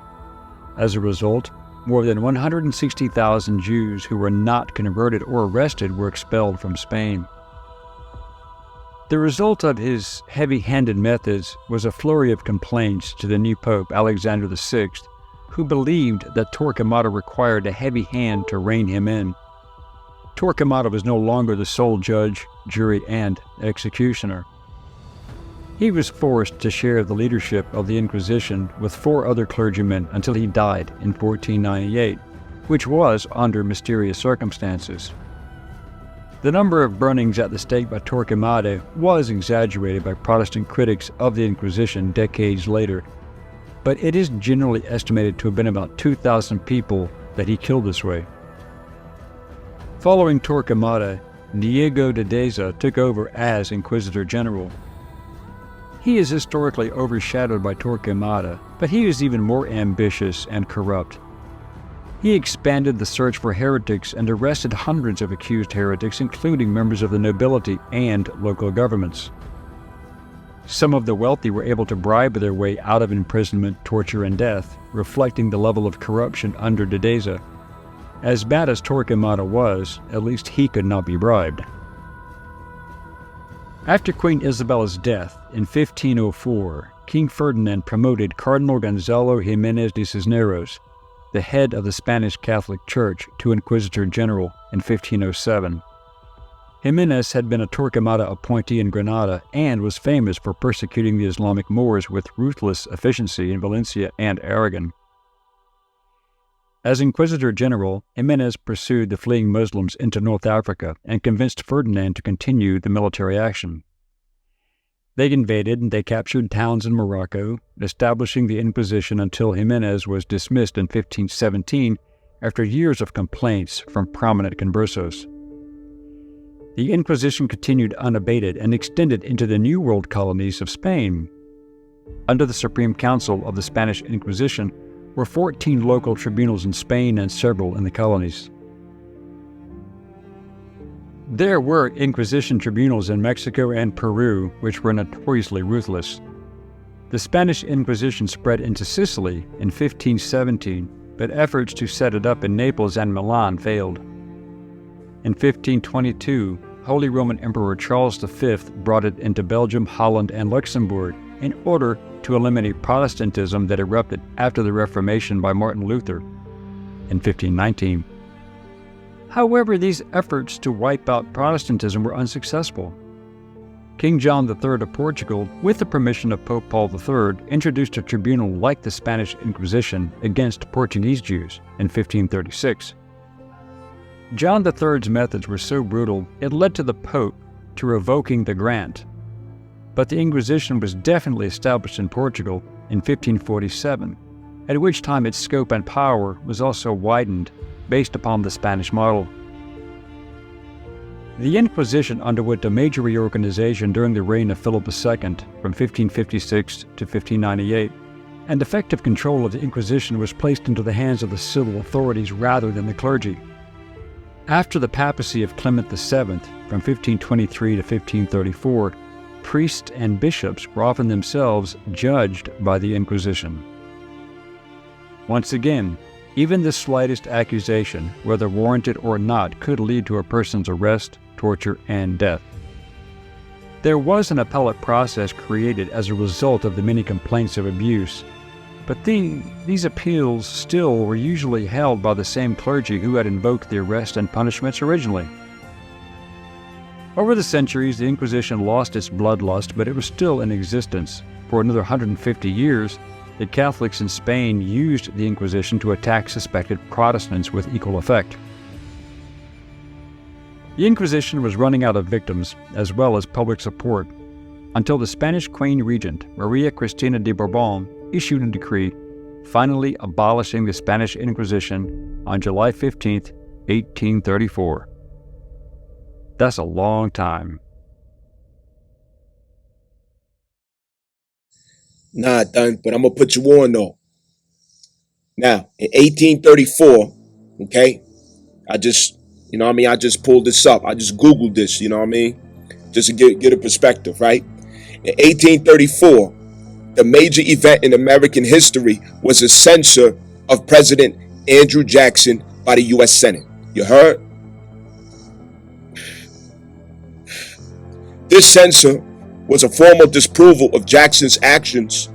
As a result, more than 160,000 Jews who were not converted or arrested were expelled from Spain. The result of his heavy-handed methods was a flurry of complaints to the new Pope, Alexander VI, who believed that Torquemada required a heavy hand to rein him in. Torquemada was no longer the sole judge, jury, and executioner. He was forced to share the leadership of the Inquisition with 4 other clergymen until he died in 1498, which was under mysterious circumstances. The number of burnings at the stake by Torquemada was exaggerated by Protestant critics of the Inquisition decades later, but it is generally estimated to have been about 2,000 people that he killed this way. Following Torquemada, Diego de Deza took over as Inquisitor General. He is historically overshadowed by Torquemada, but he was even more ambitious and corrupt. He expanded the search for heretics and arrested hundreds of accused heretics, including members of the nobility and local governments. Some of the wealthy were able to bribe their way out of imprisonment, torture, and death, reflecting the level of corruption under de Deza. As bad as Torquemada was, at least he could not be bribed. After Queen Isabella's death in 1504, King Ferdinand promoted Cardinal Gonzalo Jiménez de Cisneros, the head of the Spanish Catholic Church, to Inquisitor General in 1507. Jiménez had been a Torquemada appointee in Granada and was famous for persecuting the Islamic Moors with ruthless efficiency in Valencia and Aragon. As Inquisitor General, Jiménez pursued the fleeing Muslims into North Africa and convinced Ferdinand to continue the military action. They invaded and they captured towns in Morocco, establishing the Inquisition until Jiménez was dismissed in 1517 after years of complaints from prominent conversos. The Inquisition continued unabated and extended into the New World colonies of Spain. Under the Supreme Council of the Spanish Inquisition were 14 local tribunals in Spain and several in the colonies. There were Inquisition tribunals in Mexico and Peru, which were notoriously ruthless. The Spanish Inquisition spread into Sicily in 1517, but efforts to set it up in Naples and Milan failed. In 1522, Holy Roman Emperor Charles V brought it into Belgium, Holland, and Luxembourg in order to eliminate Protestantism that erupted after the Reformation by Martin Luther in 1519. However, these efforts to wipe out Protestantism were unsuccessful. King John III of Portugal, with the permission of Pope Paul III, introduced a tribunal like the Spanish Inquisition against Portuguese Jews in 1536. John III's methods were so brutal, it led to the Pope to revoking the grant. But the Inquisition was definitely established in Portugal in 1547, at which time its scope and power was also widened based upon the Spanish model. The Inquisition underwent a major reorganization during the reign of Philip II from 1556 to 1598, and effective control of the Inquisition was placed into the hands of the civil authorities rather than the clergy. After the papacy of Clement VII from 1523 to 1534, priests and bishops were often themselves judged by the Inquisition. Once again, even the slightest accusation, whether warranted or not, could lead to a person's arrest, torture, and death. There was an appellate process created as a result of the many complaints of abuse, but these appeals still were usually held by the same clergy who had invoked the arrest and punishments originally. Over the centuries, the Inquisition lost its bloodlust, but it was still in existence. For another 150 years, the Catholics in Spain used the Inquisition to attack suspected Protestants with equal effect. The Inquisition was running out of victims as well as public support until the Spanish Queen Regent, Maria Cristina de Bourbon, issued a decree finally abolishing the Spanish Inquisition on July 15, 1834. That's a long time. Nah, done, but I'm going to put you on, though. Now, in 1834, okay, I just pulled this up. I just Googled this, you know what I mean? Just to get a perspective, right? In 1834, the major event in American history was the censure of President Andrew Jackson by the U.S. Senate. You heard? This censure was a formal disapproval of Jackson's actions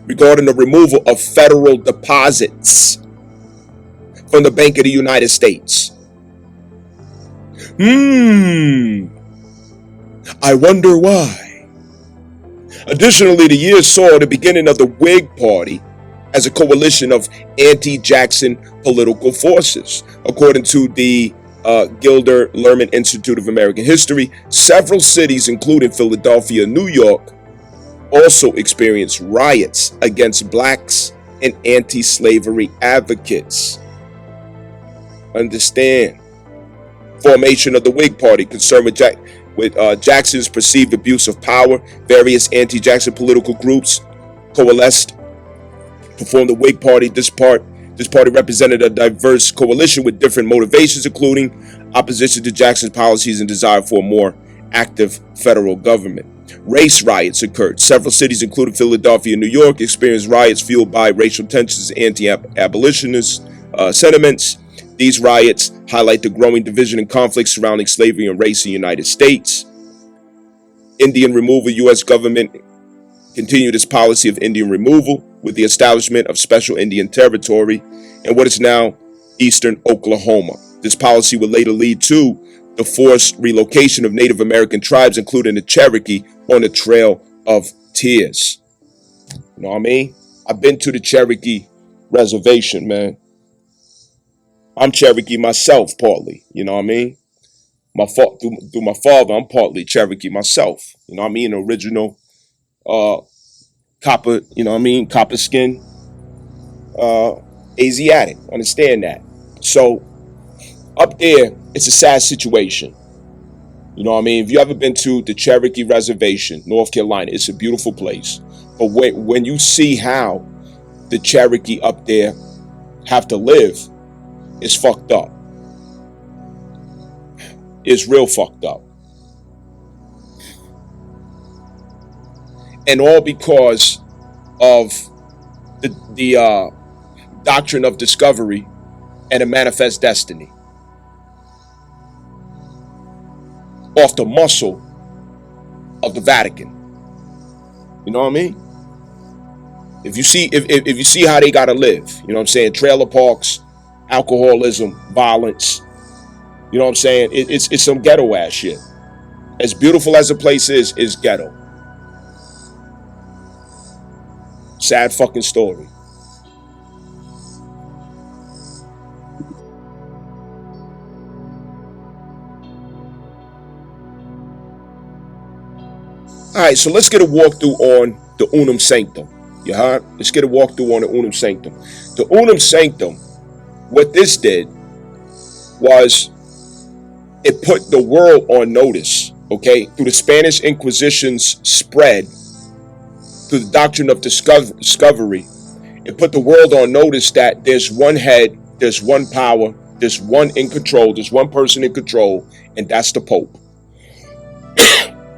regarding the removal of federal deposits from the Bank of the United States. I wonder why. Additionally, the year saw the beginning of the Whig Party as a coalition of anti-Jackson political forces. According to the Gilder Lehrman Institute of American History, several cities, including Philadelphia and New York, also experienced riots against blacks and anti-slavery advocates. Understand. Formation of the Whig Party, concerned with Jackson's perceived abuse of power. Various anti-Jackson political groups coalesced to form the Whig Party. This party represented a diverse coalition with different motivations, including opposition to Jackson's policies and desire for a more active federal government. Race riots occurred. Several cities, including Philadelphia and New York, experienced riots fueled by racial tensions and anti-abolitionist sentiments. These riots highlight the growing division and conflict surrounding slavery and race in the United States. Indian removal. U.S. government continued its policy of Indian removal with the establishment of special Indian territory in what is now eastern Oklahoma. This policy would later lead to the forced relocation of Native American tribes, including the Cherokee, on the Trail of Tears. You know what I mean? I've been to the Cherokee reservation, man. I'm Cherokee myself, partly. You know what I mean? Through my father, I'm partly Cherokee myself. You know what I mean? Original copper, you know what I mean? Copper skin, Asiatic. Understand that. So up there, it's a sad situation. You know what I mean? If you ever been to the Cherokee Reservation, North Carolina, it's a beautiful place. But when you see how the Cherokee up there have to live, it's fucked up. It's real fucked up. And all because of the doctrine of discovery and a manifest destiny. Off the muscle of the Vatican. You know what I mean? If you see how they gotta live, you know what I'm saying? Trailer parks, alcoholism, violence. You know what I'm saying? It's some ghetto ass shit. As beautiful as the place is ghetto. Sad fucking story. All right, so let's get a walkthrough on the Unum Sanctum. You heard? Let's get a walkthrough on the Unum Sanctum. The Unum Sanctum, what this did was it put the world on notice, okay? Through the Spanish Inquisition's spread, through the doctrine of discovery, it put the world on notice that there's one head, there's one power, there's one in control, there's one person in control, and that's the Pope.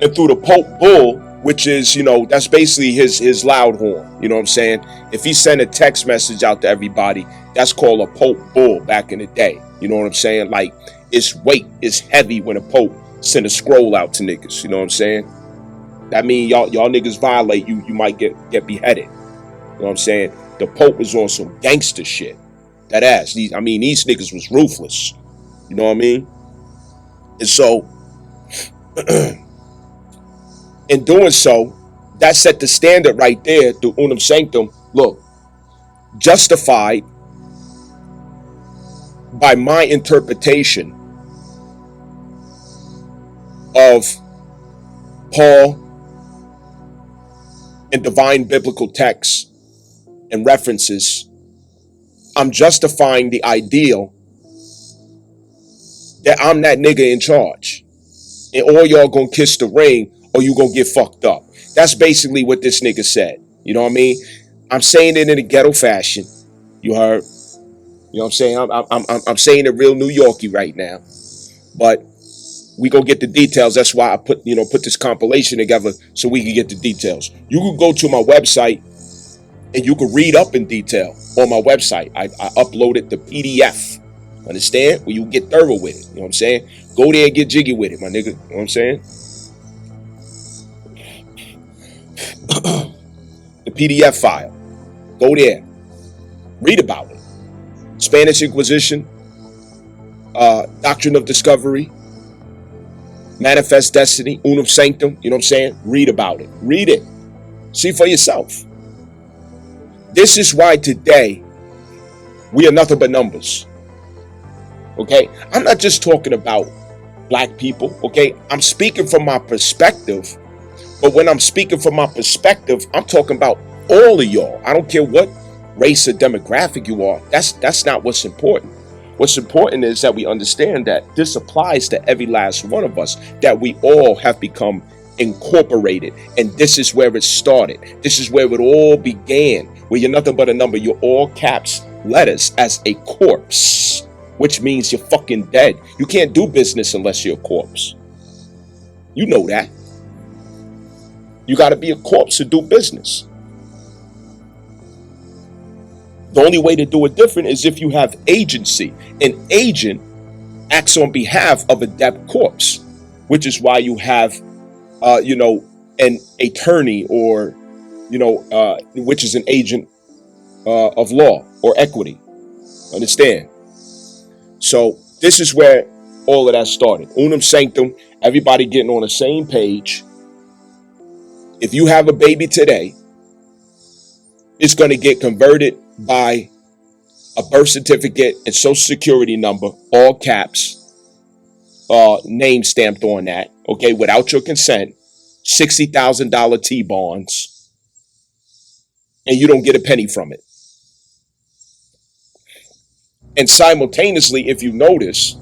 And through the Pope Bull, which is, you know, that's basically his loud horn, you know what I'm saying? If he sent a text message out to everybody, that's called a Pope Bull back in the day. You know what I'm saying? Like, its weight is heavy when a Pope send a scroll out to niggas, you know what I'm saying? That mean y'all niggas violate, you might get beheaded. You know what I'm saying? The Pope was on some gangster shit. That ass. These niggas was ruthless. You know what I mean? And so in doing so, that set the standard right there through Unum Sanctum. Look, justified by my interpretation of Paul and divine biblical texts and references. I'm justifying the ideal that I'm that nigga in charge and all y'all gonna kiss the ring or you gonna get fucked up. That's basically what this nigga said. You know what I mean? I'm saying it in a ghetto fashion. You heard? You know what I'm saying? I'm saying it real New Yorkie right now. But we gonna get the details. That's why I put this compilation together so we can get the details. You can go to my website and you can read up in detail on my website. I uploaded the PDF. Understand? Where you get thorough with it. You know what I'm saying? Go there and get jiggy with it, my nigga. You know what I'm saying? The PDF file. Go there. Read about it. Spanish Inquisition, Doctrine of Discovery, Manifest Destiny, Unum Sanctum. You know what I'm saying? Read about it. Read it. See for yourself. This is why today we are nothing but numbers. Okay? I'm not just talking about black people. Okay? I'm speaking from my perspective. But when I'm speaking from my perspective, I'm talking about all of y'all. I don't care what race or demographic you are. That's not what's important. What's important is that we understand that this applies to every last one of us, that we all have become incorporated. And this is where it started. This is where it all began, where you're nothing but a number. You're all caps letters as a corpse, which means you're fucking dead. You can't do business unless you're a corpse. You know that. You got to be a corpse to do business. The only way to do it different is if you have agency. An agent acts on behalf of a dead corpse, which is why you have, an attorney or, which is an agent of law or equity. Understand? So this is where all of that started. Unum Sanctum, everybody getting on the same page. If you have a baby today, it's going to get converted by a birth certificate and social security number, all caps, name stamped on that, okay, without your consent, $60,000 T-bonds, and you don't get a penny from it. And simultaneously, if you notice,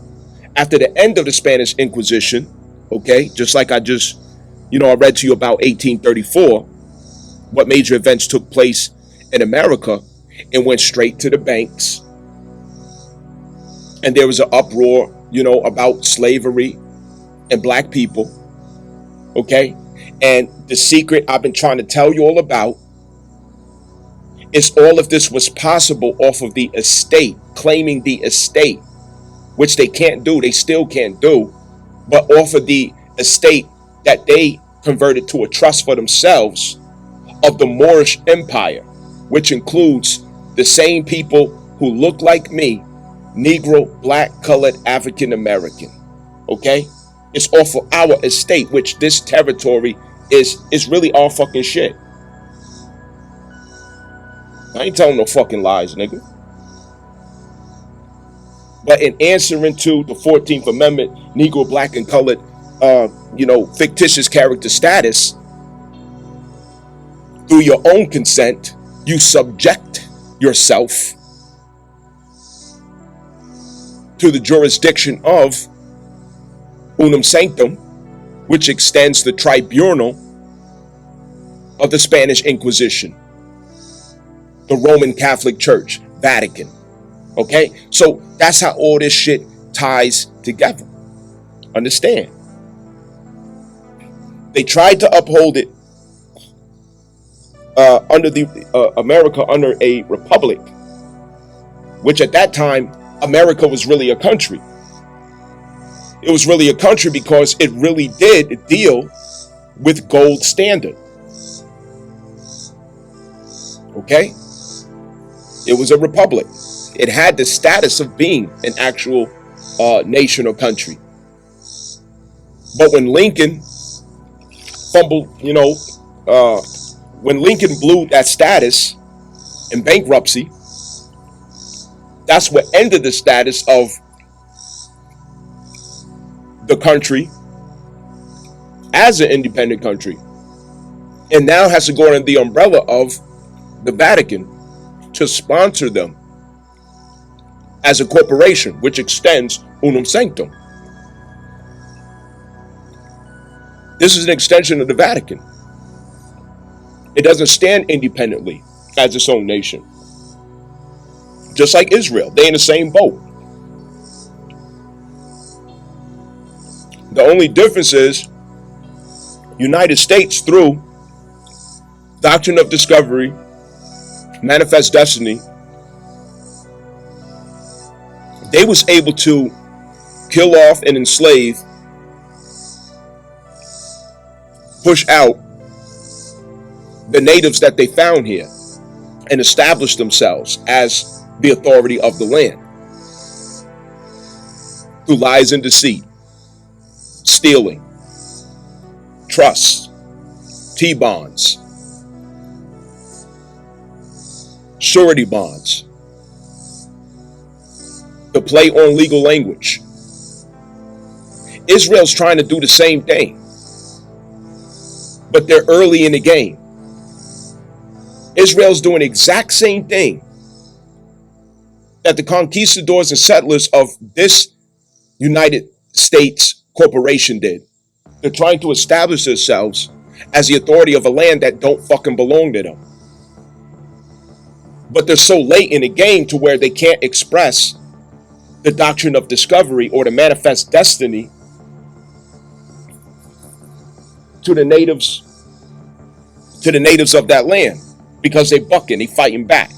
after the end of the Spanish Inquisition, okay, just like I just, I read to you about 1834, what major events took place in America, and went straight to the banks. And there was an uproar, about slavery and black people. Okay? And the secret I've been trying to tell you all about is all of this was possible off of the estate, claiming the estate, which they can't do, they still can't do, but off of the estate that they converted to a trust for themselves of the Moorish Empire, which includes the same people who look like me, Negro, black, colored, African American. Okay? It's off of our estate, which this territory is really our fucking shit. I ain't telling no fucking lies, nigga. But in answering to the 14th Amendment, Negro, black, and colored, fictitious character status, through your own consent, you subject yourself to the jurisdiction of Unum Sanctum, which extends the tribunal of the Spanish Inquisition, the Roman Catholic Church, Vatican. Okay? So that's how all this shit ties together. Understand? They tried to uphold it under the America under a republic, which at that time America was really a country. It was really a country because it really did deal with gold standard. Okay? It was a republic. It had the status of being an actual nation or country. But when Lincoln fumbled, when Lincoln blew that status in bankruptcy, That's what ended the status of the country as an independent country, and now has to go under the umbrella of the Vatican to sponsor them as a corporation, which extends Unum Sanctum. This is an extension of the Vatican. It doesn't stand independently as its own nation. Just like Israel, they in the same boat. The only difference is United States, through doctrine of discovery, manifest destiny, they was able to kill off and enslave, push out the natives that they found here and establish themselves as the authority of the land through lies and deceit, stealing, trusts, T-bonds, surety bonds, to play on legal language. Israel's trying to do the same thing, but they're early in the game. Israel's doing the exact same thing that the conquistadors and settlers of this United States corporation did. They're trying to establish themselves as the authority of a land that don't fucking belong to them. But they're so late in the game to where they can't express the doctrine of discovery or the manifest destiny to the natives of that land, because they bucking, they fighting back.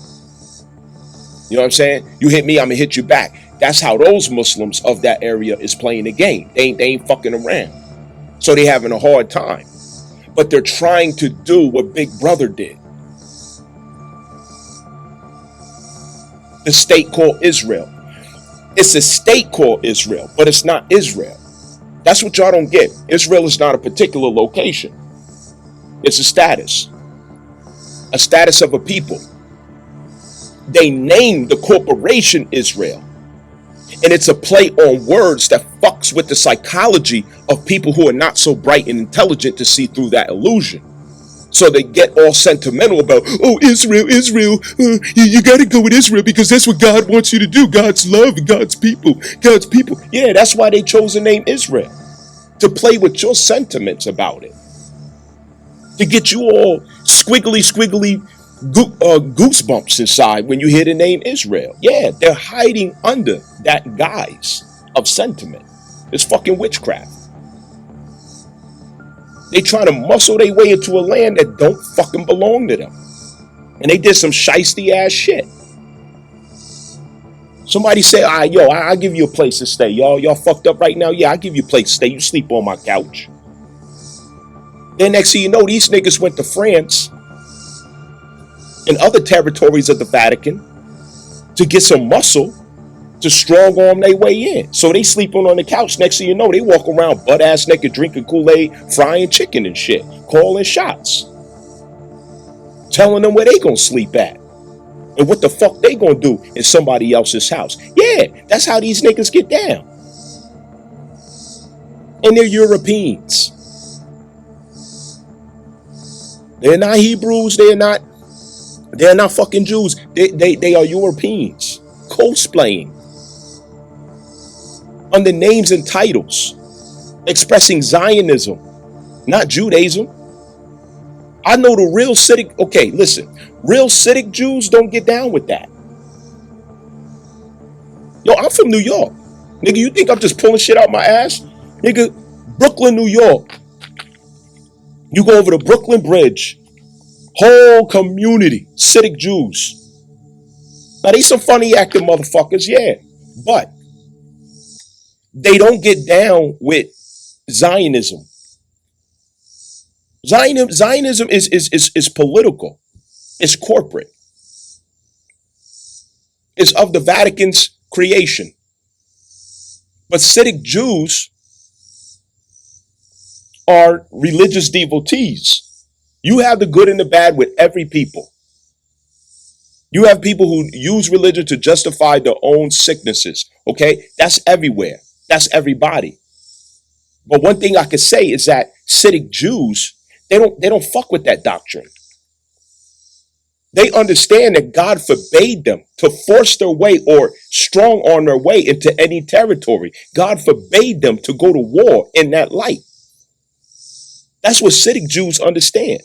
You know what I'm saying? You hit me, I'm gonna hit you back. That's how those Muslims of that area is playing the game. They ain't fucking around. So they having a hard time. But they're trying to do what Big Brother did. The state called Israel. It's a state called Israel, but it's not Israel. That's what y'all don't get. Israel is not a particular location. It's a status of a people. They named the corporation Israel. And it's a play on words that fucks with the psychology of people who are not so bright and intelligent to see through that illusion. So they get all sentimental about, oh, Israel, you got to go with Israel because that's what God wants you to do. God's love and God's people. Yeah, that's why they chose the name Israel. To play with your sentiments about it. To get you all squiggly goosebumps inside when you hear the name Israel. Yeah, they're hiding under that guise of sentiment. It's fucking witchcraft. They try to muscle their way into a land that don't fucking belong to them. And they did some shiesty ass shit. Somebody said, I'll give you a place to stay. Y'all fucked up right now? Yeah, I'll give you a place to stay. You sleep on my couch. Then next thing you know, these niggas went to France and other territories of the Vatican to get some muscle to strong arm their way in. So they sleeping on the couch. Next thing you know, they walk around butt ass naked, drinking Kool-Aid, frying chicken and shit, calling shots, telling them where they gonna sleep at and what the fuck they gonna do in somebody else's house. Yeah, that's how these niggas get down. And they're Europeans. They're not Hebrews. They're not fucking Jews. They are Europeans cosplaying under names and titles, expressing Zionism, not Judaism. I know the real Siddiq. Okay, listen, real Siddiq Jews don't get down with that. Yo, I'm from New York, nigga. You think I'm just pulling shit out my ass, nigga? Brooklyn, New York. You go over the Brooklyn Bridge, whole community, Siddiq Jews. Now, they some funny acting motherfuckers, yeah. But they don't get down with Zionism. Zionism is political. It's corporate. It's of the Vatican's creation. But Siddiq Jews are religious devotees. You have the good and the bad with every people. You have people who use religion to justify their own sicknesses. Okay, that's everywhere. That's everybody. But one thing I could say is that Siddiq Jews, they don't fuck with that doctrine. They understand that God forbade them to force their way or strong on their way into any territory. God forbade them to go to war in that light. That's what Siddiq Jews understand.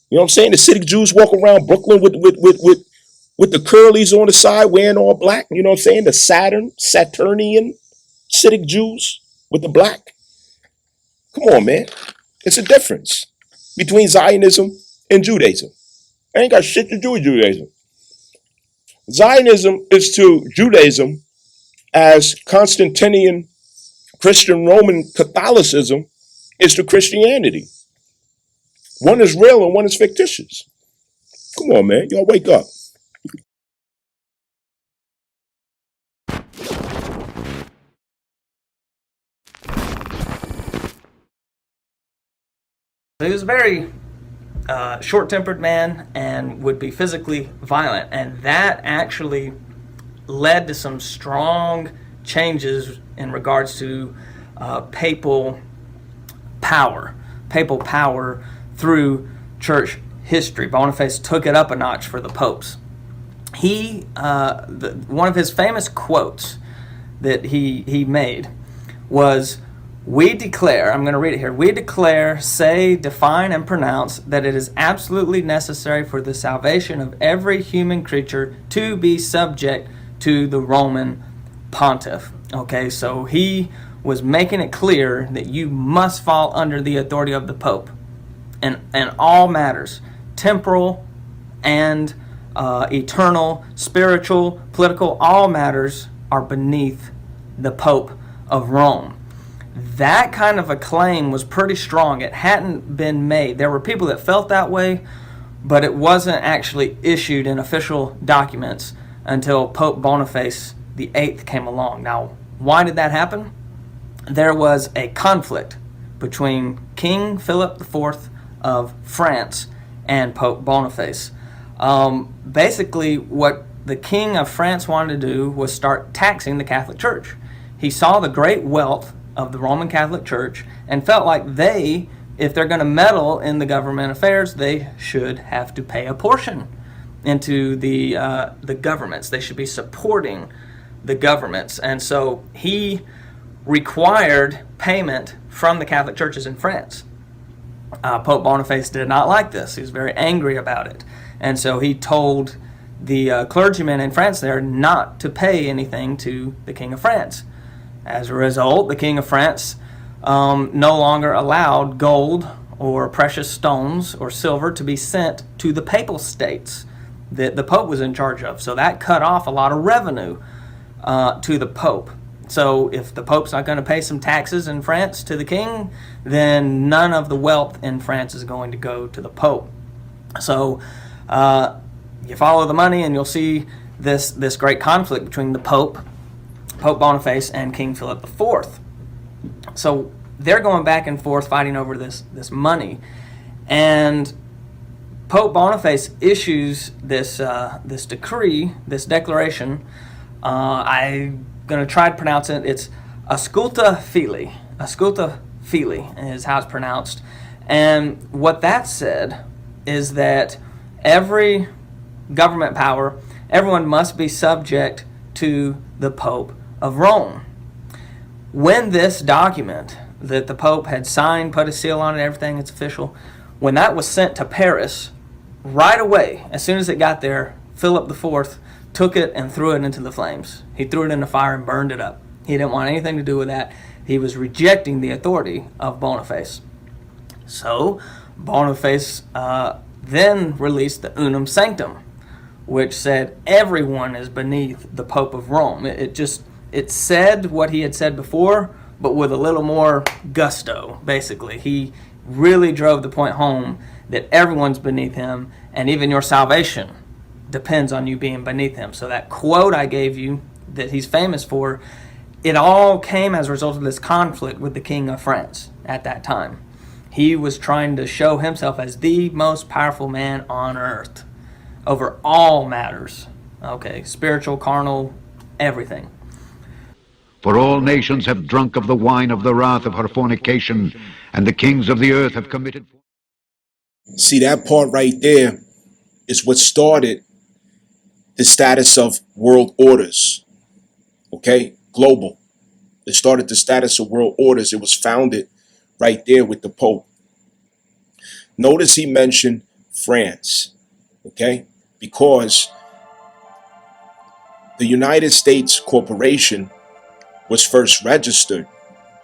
You know what I'm saying? The Siddiq Jews walk around Brooklyn with the curlies on the side, wearing all black. You know what I'm saying? The Saturnian Siddiq Jews with the black. Come on, man. It's a difference between Zionism and Judaism. I ain't got shit to do with Judaism. Zionism is to Judaism as Constantinian Christian Roman Catholicism is to Christianity. One is real and one is fictitious. Come on, man. Y'all wake up. He was a very short-tempered man and would be physically violent, and that actually led to some strong changes in regards to papal power through church history. Boniface took it up a notch for the popes. One of his famous quotes that he made was, "We declare," I'm going to read it here, "we declare, say, define, and pronounce that it is absolutely necessary for the salvation of every human creature to be subject to the Roman pontiff." Okay, so he was making it clear that you must fall under the authority of the Pope in all matters, temporal and eternal, spiritual, political, all matters are beneath the Pope of Rome. That kind of a claim was pretty strong. It hadn't been made. There were people that felt that way, but it wasn't actually issued in official documents until Pope Boniface VIII came along. Now, why did that happen? There was a conflict between King Philip IV of France and Pope Boniface. Basically, what the King of France wanted to do was start taxing the Catholic Church. He saw the great wealth of the Roman Catholic Church and felt like if they're going to meddle in the government affairs, they should have to pay a portion into the governments. They should be supporting the governments. And so he required payment from the Catholic churches in France. Pope Boniface did not like this. He was very angry about it. And so he told the clergymen in France there not to pay anything to the King of France. As a result, the King of France no longer allowed gold or precious stones or silver to be sent to the papal states that the Pope was in charge of. So that cut off a lot of revenue to the Pope. So if the Pope's not going to pay some taxes in France to the King, then none of the wealth in France is going to go to the Pope. So you follow the money and you'll see this great conflict between the Pope Boniface, and King Philip IV. So they're going back and forth fighting over this money. And Pope Boniface issues this decree, this declaration. I'm going to try to pronounce it. It's Ausculta Fili. Ausculta Fili is how it's pronounced. And what that said is that every government power, everyone must be subject to the Pope of Rome. When this document that the Pope had signed, put a seal on it, everything, it's official, when that was sent to Paris, right away, as soon as it got there, Philip IV took it and threw it into the flames. He threw it in the fire and burned it up. He didn't want anything to do with that. He was rejecting the authority of Boniface. So Boniface then released the Unum Sanctum, which said everyone is beneath the Pope of Rome. It said what he had said before, but with a little more gusto, basically. He really drove the point home that everyone's beneath him, and even your salvation depends on you being beneath him. So that quote I gave you that he's famous for, it all came as a result of this conflict with the King of France at that time. He was trying to show himself as the most powerful man on earth. over all matters. Okay, spiritual, carnal, everything. For all nations have drunk of the wine of the wrath of her fornication, and the kings of the earth have committed. See, that part right there is what started the status of world orders. Okay, global. It started the status of world orders. It was founded right there with the Pope. Notice he mentioned France, okay, because the United States Corporation was first registered,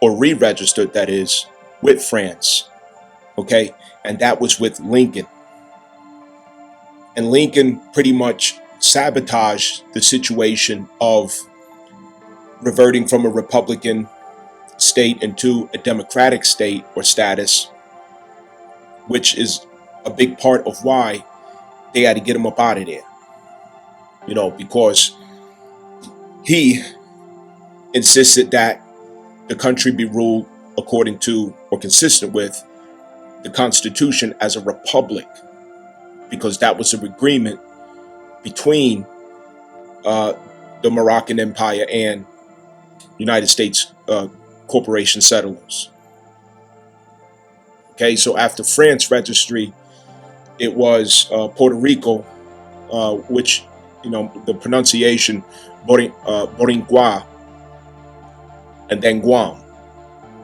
or re-registered, that is, with France, okay, and that was with Lincoln. And Lincoln pretty much sabotaged the situation of reverting from a Republican state into a democratic state or status, which is a big part of why they had to get him up out of there. You know, because he insisted that the country be ruled according to or consistent with the Constitution as a republic, because that was an agreement between the Moroccan Empire and United States corporation settlers. Okay, so after France registry, it was Puerto Rico, which, you know, the pronunciation Boringua, and then Guam.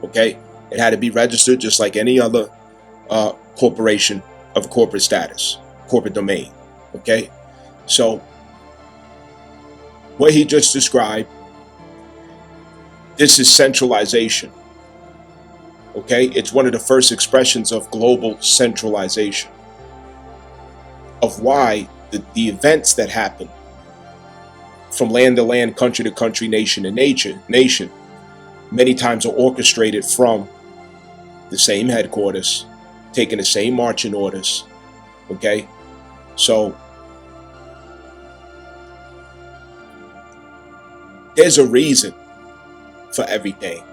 Okay, it had to be registered just like any other corporation of corporate status, corporate domain. Okay, so what he just described, this is centralization. Okay, it's one of the first expressions of global centralization, of why the events that happen from land to land, country to country, nation to nation, many times are orchestrated from the same headquarters, taking the same marching orders. Okay, so there's a reason for everything.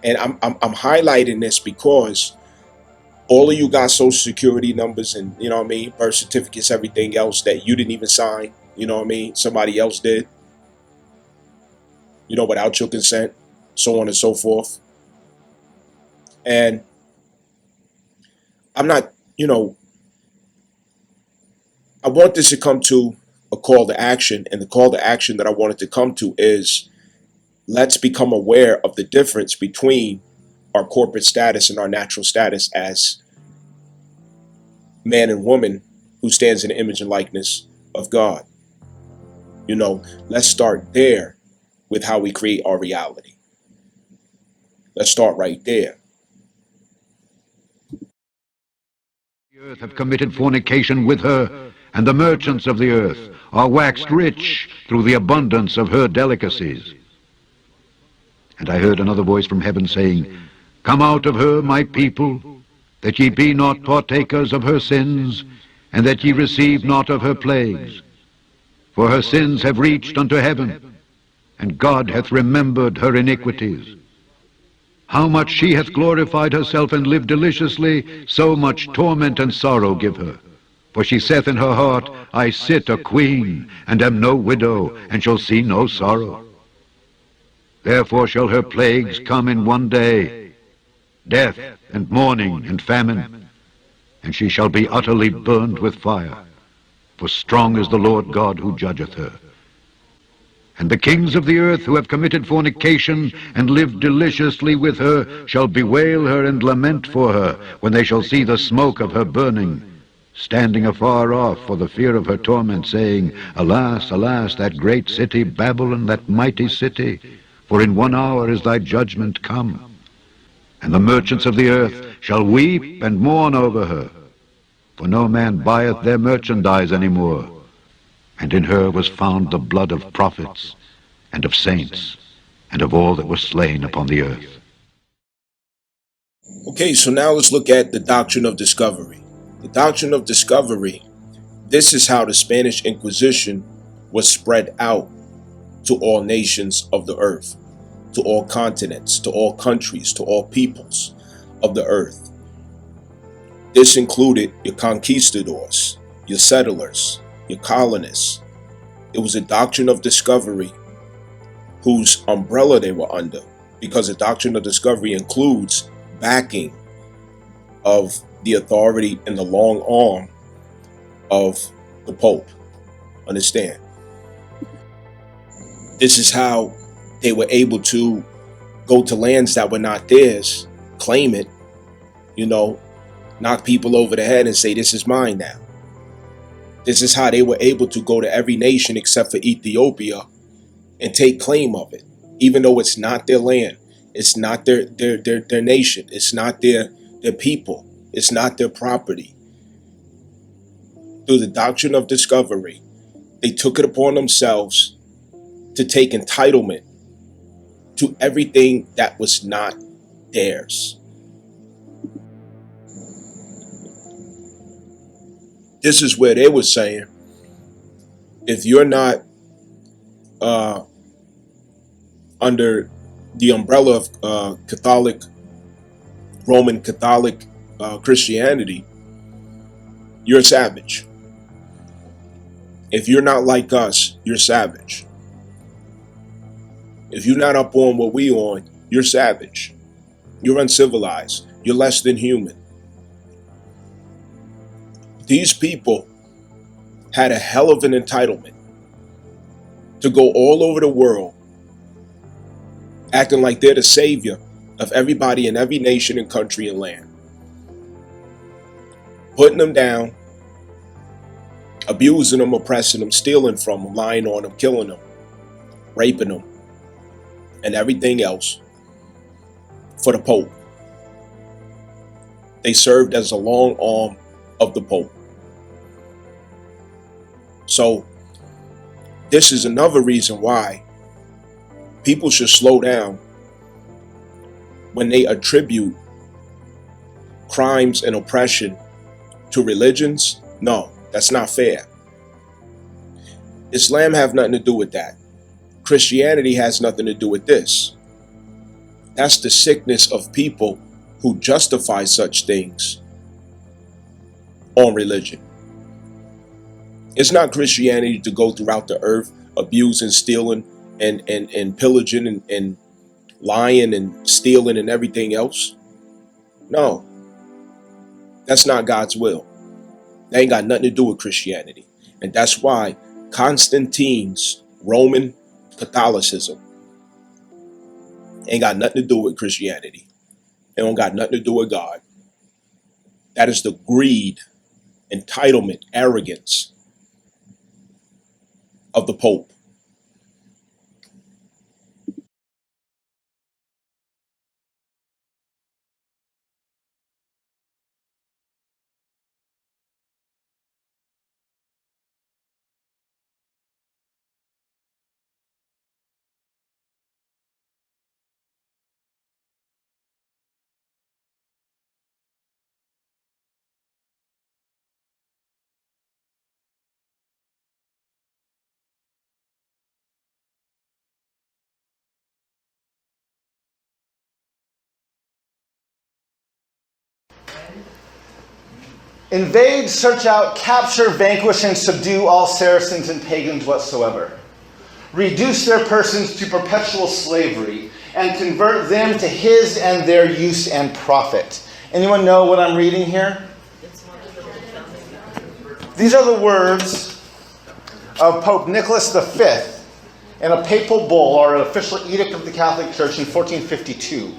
And I'm highlighting this because all of you got social security numbers and, you know what I mean, birth certificates, everything else that you didn't even sign, you know what I mean, somebody else did, you know, without your consent, so on and so forth. And I'm not, you know, I want this to come to a call to action, and the call to action that I wanted to come to is, let's become aware of the difference between our corporate status and our natural status as man and woman who stands in the image and likeness of God. You know, let's start there with how we create our reality. Let's start right there. The earth have committed fornication with her, and the merchants of the earth are waxed rich through the abundance of her delicacies. And I heard another voice from heaven saying, Come out of her, my people, that ye be not partakers of her sins, and that ye receive not of her plagues. For her sins have reached unto heaven, and God hath remembered her iniquities. How much she hath glorified herself and lived deliciously, so much torment and sorrow give her. For she saith in her heart, I sit a queen, and am no widow, and shall see no sorrow. Therefore shall her plagues come in one day, death and mourning and famine, and she shall be utterly burned with fire. For strong is the Lord God who judgeth her. And the kings of the earth who have committed fornication and lived deliciously with her shall bewail her and lament for her when they shall see the smoke of her burning, standing afar off for the fear of her torment, saying, Alas, alas, that great city Babylon, that mighty city, for in 1 hour is thy judgment come. And the merchants of the earth shall weep and mourn over her, for no man buyeth their merchandise any more. And in her was found the blood of prophets, and of saints, and of all that were slain upon the earth. Okay, so now let's look at the doctrine of discovery. The doctrine of discovery, this is how the Spanish Inquisition was spread out to all nations of the earth, to all continents, to all countries, to all peoples of the earth. This included your conquistadors, your settlers, your colonists. It was a doctrine of discovery whose umbrella they were under, because the doctrine of discovery includes backing of the authority and the long arm of the Pope. Understand? This is how they were able to go to lands that were not theirs, claim it, knock people over the head and say, this is mine now. This is how they were able to go to every nation except for Ethiopia and take claim of it, even though it's not their land. It's not their nation. It's not their people. It's not their property. Through the doctrine of discovery, they took it upon themselves to take entitlement to everything that was not theirs. This is where they were saying, if you're not under the umbrella of Roman Catholic Christianity, you're a savage. If you're not like us, you're savage. If you're not up on what we on, you're savage. You're uncivilized. You're less than human. These people had a hell of an entitlement to go all over the world acting like they're the savior of everybody in every nation and country and land. Putting them down, abusing them, oppressing them, stealing from them, lying on them, killing them, raping them, and everything else for the Pope. They served as a long arm of the Pope. So this is another reason why people should slow down when they attribute crimes and oppression to religions. No, that's not fair. Islam have nothing to do with that. Christianity has nothing to do with this. That's the sickness of people who justify such things on religion. It's not Christianity to go throughout the earth abusing, stealing, and pillaging and lying and stealing and everything else. No, that's not God's will. That ain't got nothing to do with Christianity. And that's why Constantine's Roman Catholicism ain't got nothing to do with Christianity. It don't got nothing to do with God. That is the greed, entitlement, arrogance of the Pope. Invade, search out, capture, vanquish, and subdue all Saracens and pagans whatsoever. Reduce their persons to perpetual slavery, and convert them to his and their use and profit. Anyone know what I'm reading here? These are the words of Pope Nicholas V in a papal bull, or an official edict of the Catholic Church in 1452.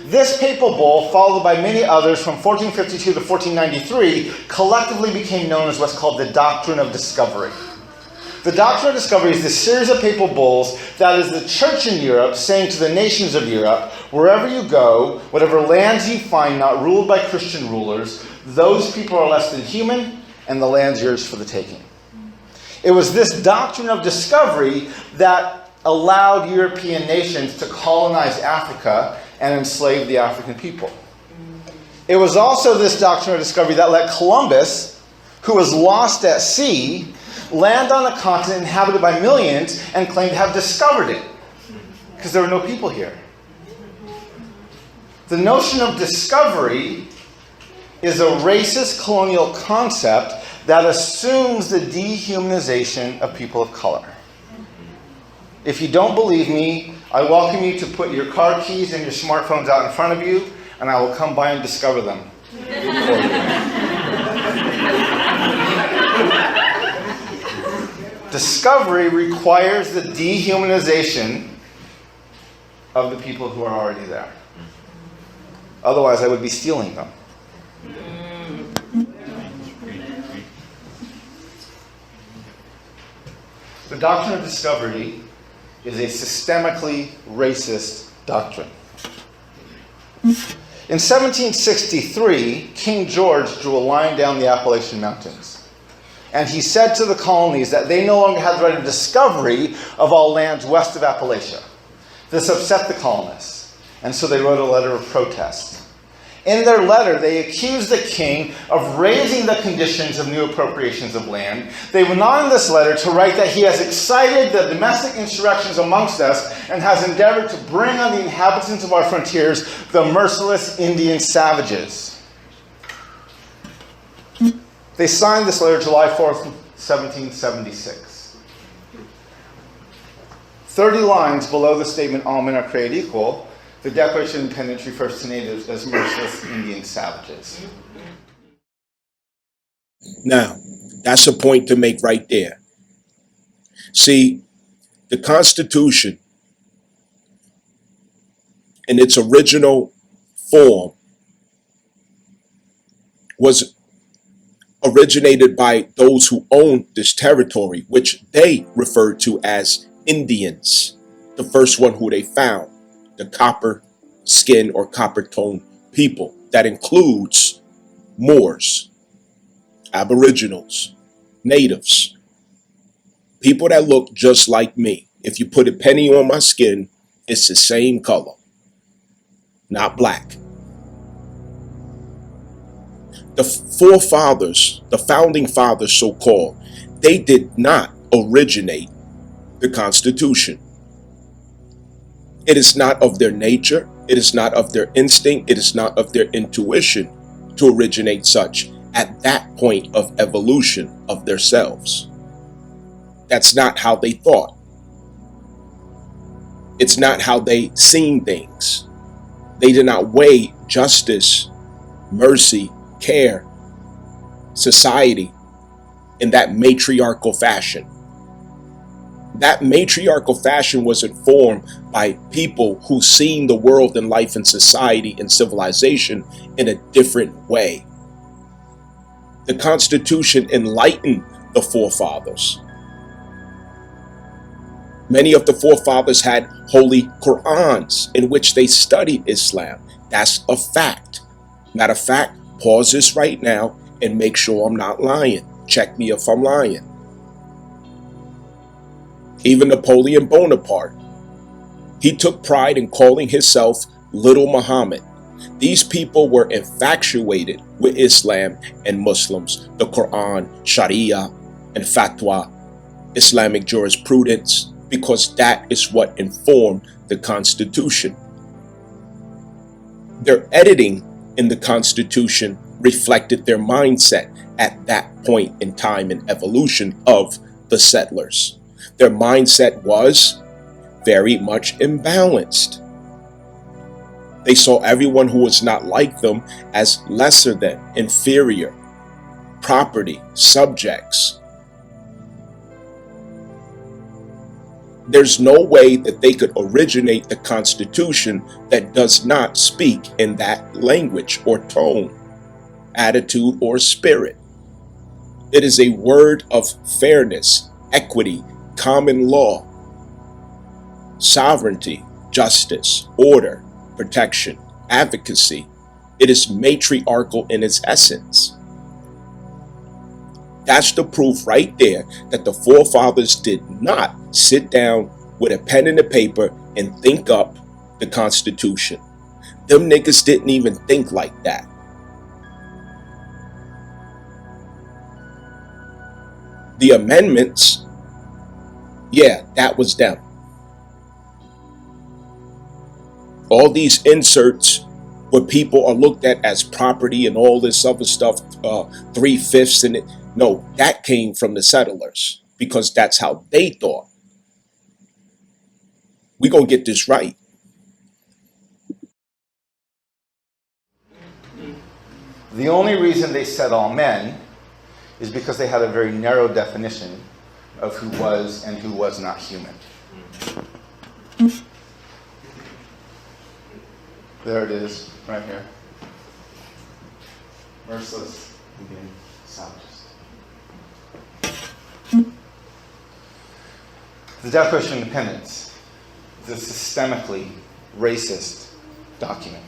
This papal bull, followed by many others from 1452 to 1493, collectively became known as what's called the Doctrine of Discovery. The Doctrine of Discovery is this series of papal bulls that is the church in Europe saying to the nations of Europe, wherever you go, whatever lands you find not ruled by Christian rulers, those people are less than human, and the land's yours for the taking. It was this Doctrine of Discovery that allowed European nations to colonize Africa and enslave the African people. It was also this Doctrine of Discovery that let Columbus, who was lost at sea, land on a continent inhabited by millions and claim to have discovered it, because there were no people here. The notion of discovery is a racist colonial concept that assumes the dehumanization of people of color. If you don't believe me, I welcome you to put your car keys and your smartphones out in front of you, and I will come by and discover them for you. Discovery requires the dehumanization of the people who are already there. Otherwise, I would be stealing them. The doctrine of discovery is a systemically racist doctrine. In 1763, King George drew a line down the Appalachian Mountains. And he said to the colonies that they no longer had the right of discovery of all lands west of Appalachia. This upset the colonists, and so they wrote a letter of protest. In their letter, they accused the king of raising the conditions of new appropriations of land. They went on in this letter to write that he has excited the domestic insurrections amongst us and has endeavored to bring on the inhabitants of our frontiers the merciless Indian savages. They signed this letter July 4th, 1776. 30 lines below the statement, all men are created equal, the Declaration of Independence refers to natives as merciless Indian savages. Now, that's a point to make right there. See, the Constitution in its original form was originated by those who owned this territory, which they referred to as Indians, the first one who they found. The copper skin or copper tone people. That includes Moors, Aboriginals, natives, people that look just like me. If you put a penny on my skin, it's the same color, not black. The forefathers, the founding fathers so-called, they did not originate the Constitution. It is not of their nature, it is not of their instinct, it is not of their intuition to originate such at that point of evolution of themselves. That's not how they thought. It's not how they seen things. They did not weigh justice, mercy, care, society in that matriarchal fashion. That matriarchal fashion was informed by people who seen the world and life and society and civilization in a different way. The Constitution enlightened the forefathers. Many of the forefathers had holy Qur'ans in which they studied Islam. That's a fact. Matter of fact, pause this right now and make sure I'm not lying. Check me if I'm lying. Even Napoleon Bonaparte, he took pride in calling himself Little Muhammad. These people were infatuated with Islam and Muslims, the Quran, Sharia, and Fatwa, Islamic jurisprudence, because that is what informed the Constitution. Their editing in the Constitution reflected their mindset at that point in time in evolution of the settlers. Their mindset was very much imbalanced. They saw everyone who was not like them as lesser than, inferior, property, subjects. There's no way that they could originate the Constitution that does not speak in that language or tone, attitude, or spirit. It is a word of fairness, equity, common law, sovereignty, justice, order, protection, advocacy. It is matriarchal in its essence. That's the proof right there that the forefathers did not sit down with a pen and a paper and think up the Constitution. Them niggas didn't even think like that. The amendments, yeah, that was them. All these inserts where people are looked at as property and all this other stuff, 3/5 and it. No, that came from the settlers because that's how they thought. We're going to get this right. The only reason they said all men is because they had a very narrow definition of who was and who was not human. There it is, right here. Merciless and being salvagist. The Declaration of Independence is a systemically racist document.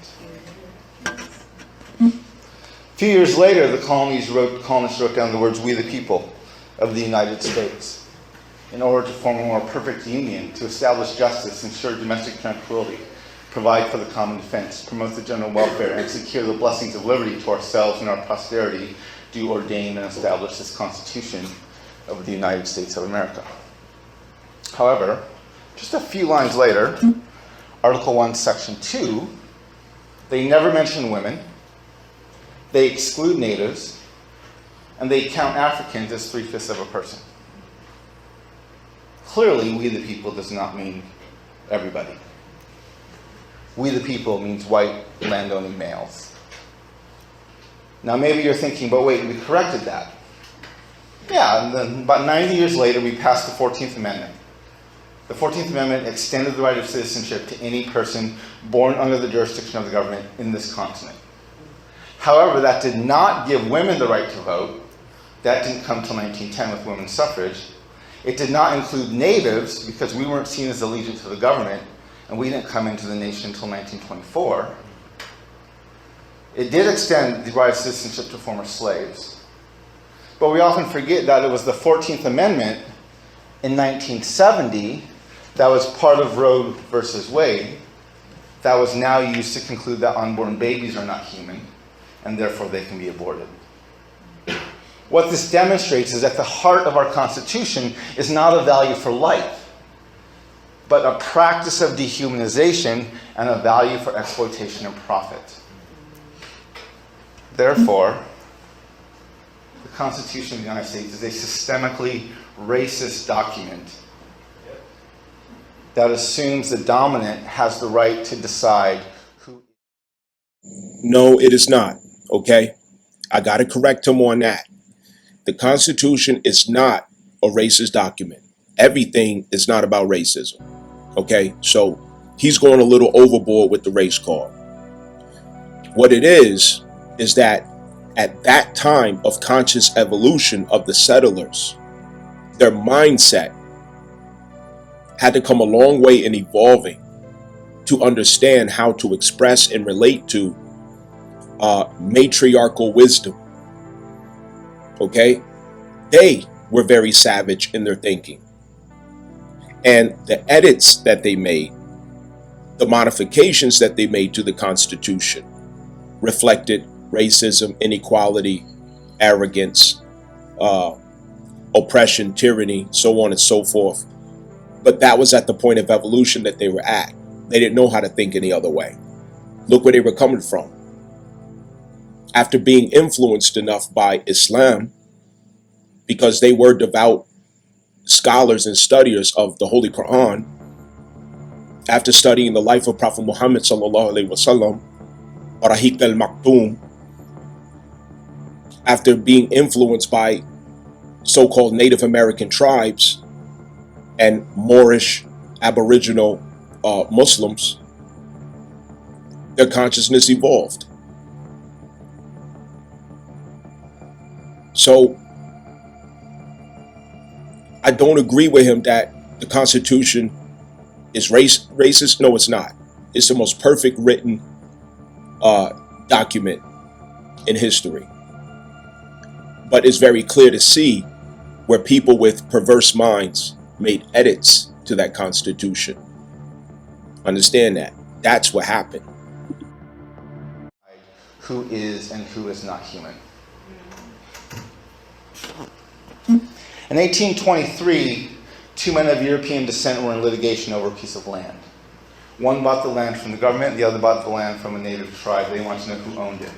A few years later, the colonists wrote down the words, "We the people of the United States," in order to form a more perfect union, to establish justice, ensure domestic tranquility, provide for the common defense, promote the general welfare, and secure the blessings of liberty to ourselves and our posterity, do ordain and establish this Constitution of the United States of America. However, just a few lines later, Article 1, Section 2, they never mention women, they exclude natives, and they count Africans as 3/5 of a person. Clearly, we the people does not mean everybody. We the people means white landowning males. Now maybe you're thinking, but wait, we corrected that. Yeah, and then about 90 years later, we passed the 14th Amendment. The 14th Amendment extended the right of citizenship to any person born under the jurisdiction of the government in this continent. However, that did not give women the right to vote. That didn't come until 1910 with women's suffrage. It did not include natives because we weren't seen as allegiant to the government, and we didn't come into the nation until 1924. It did extend the right of citizenship to former slaves. But we often forget that it was the 14th Amendment in 1970 that was part of Roe versus Wade that was now used to conclude that unborn babies are not human, and therefore they can be aborted. What this demonstrates is that the heart of our Constitution is not a value for life, but a practice of dehumanization and a value for exploitation and profit. Therefore, the Constitution of the United States is a systemically racist document that assumes the dominant has the right to decide who. No, it is not. Okay? I got to correct him on that. The Constitution is not a racist document. Everything is not about racism. Okay? So he's going a little overboard with the race card. What it is that at that time of conscious evolution of the settlers, their mindset had to come a long way in evolving to understand how to express and relate to matriarchal wisdom. Okay? They were very savage in their thinking. And the edits that they made, the modifications that they made to the Constitution, reflected racism, inequality, arrogance, oppression, tyranny, so on and so forth. But that was at the point of evolution that they were at. They didn't know how to think any other way. Look where they were coming from. After being influenced enough by Islam, because they were devout scholars and studiers of the Holy Quran, after studying the life of Prophet Muhammad sallallahu alaihi wasallam, Rahiq al-Maktoum, after being influenced by so-called Native American tribes and Moorish Aboriginal Muslims, their consciousness evolved. So I don't agree with him that the Constitution is racist. No, it's not. It's the most perfect written document in history. But it's very clear to see where people with perverse minds made edits to that Constitution. Understand that. That's what happened. Who is and who is not human. In 1823, two men of European descent were in litigation over a piece of land. One bought the land from the government, the other bought the land from a native tribe. They wanted to know who owned it.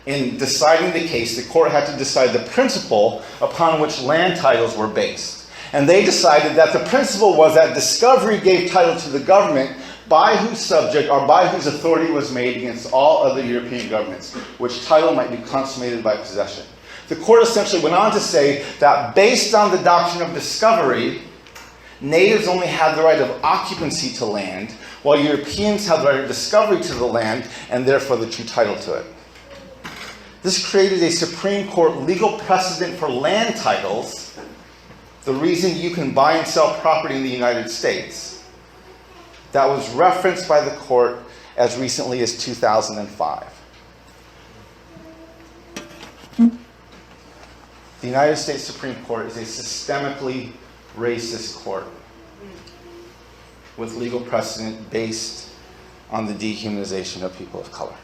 In deciding the case, the court had to decide the principle upon which land titles were based. And they decided that the principle was that discovery gave title to the government by whose subject or by whose authority was made against all other European governments, which title might be consummated by possession. The court essentially went on to say that based on the doctrine of discovery, natives only had the right of occupancy to land, while Europeans had the right of discovery to the land and therefore the true title to it. This created a Supreme Court legal precedent for land titles, the reason you can buy and sell property in the United States, that was referenced by the court as recently as 2005. The United States Supreme Court is a systemically racist court with legal precedent based on the dehumanization of people of color.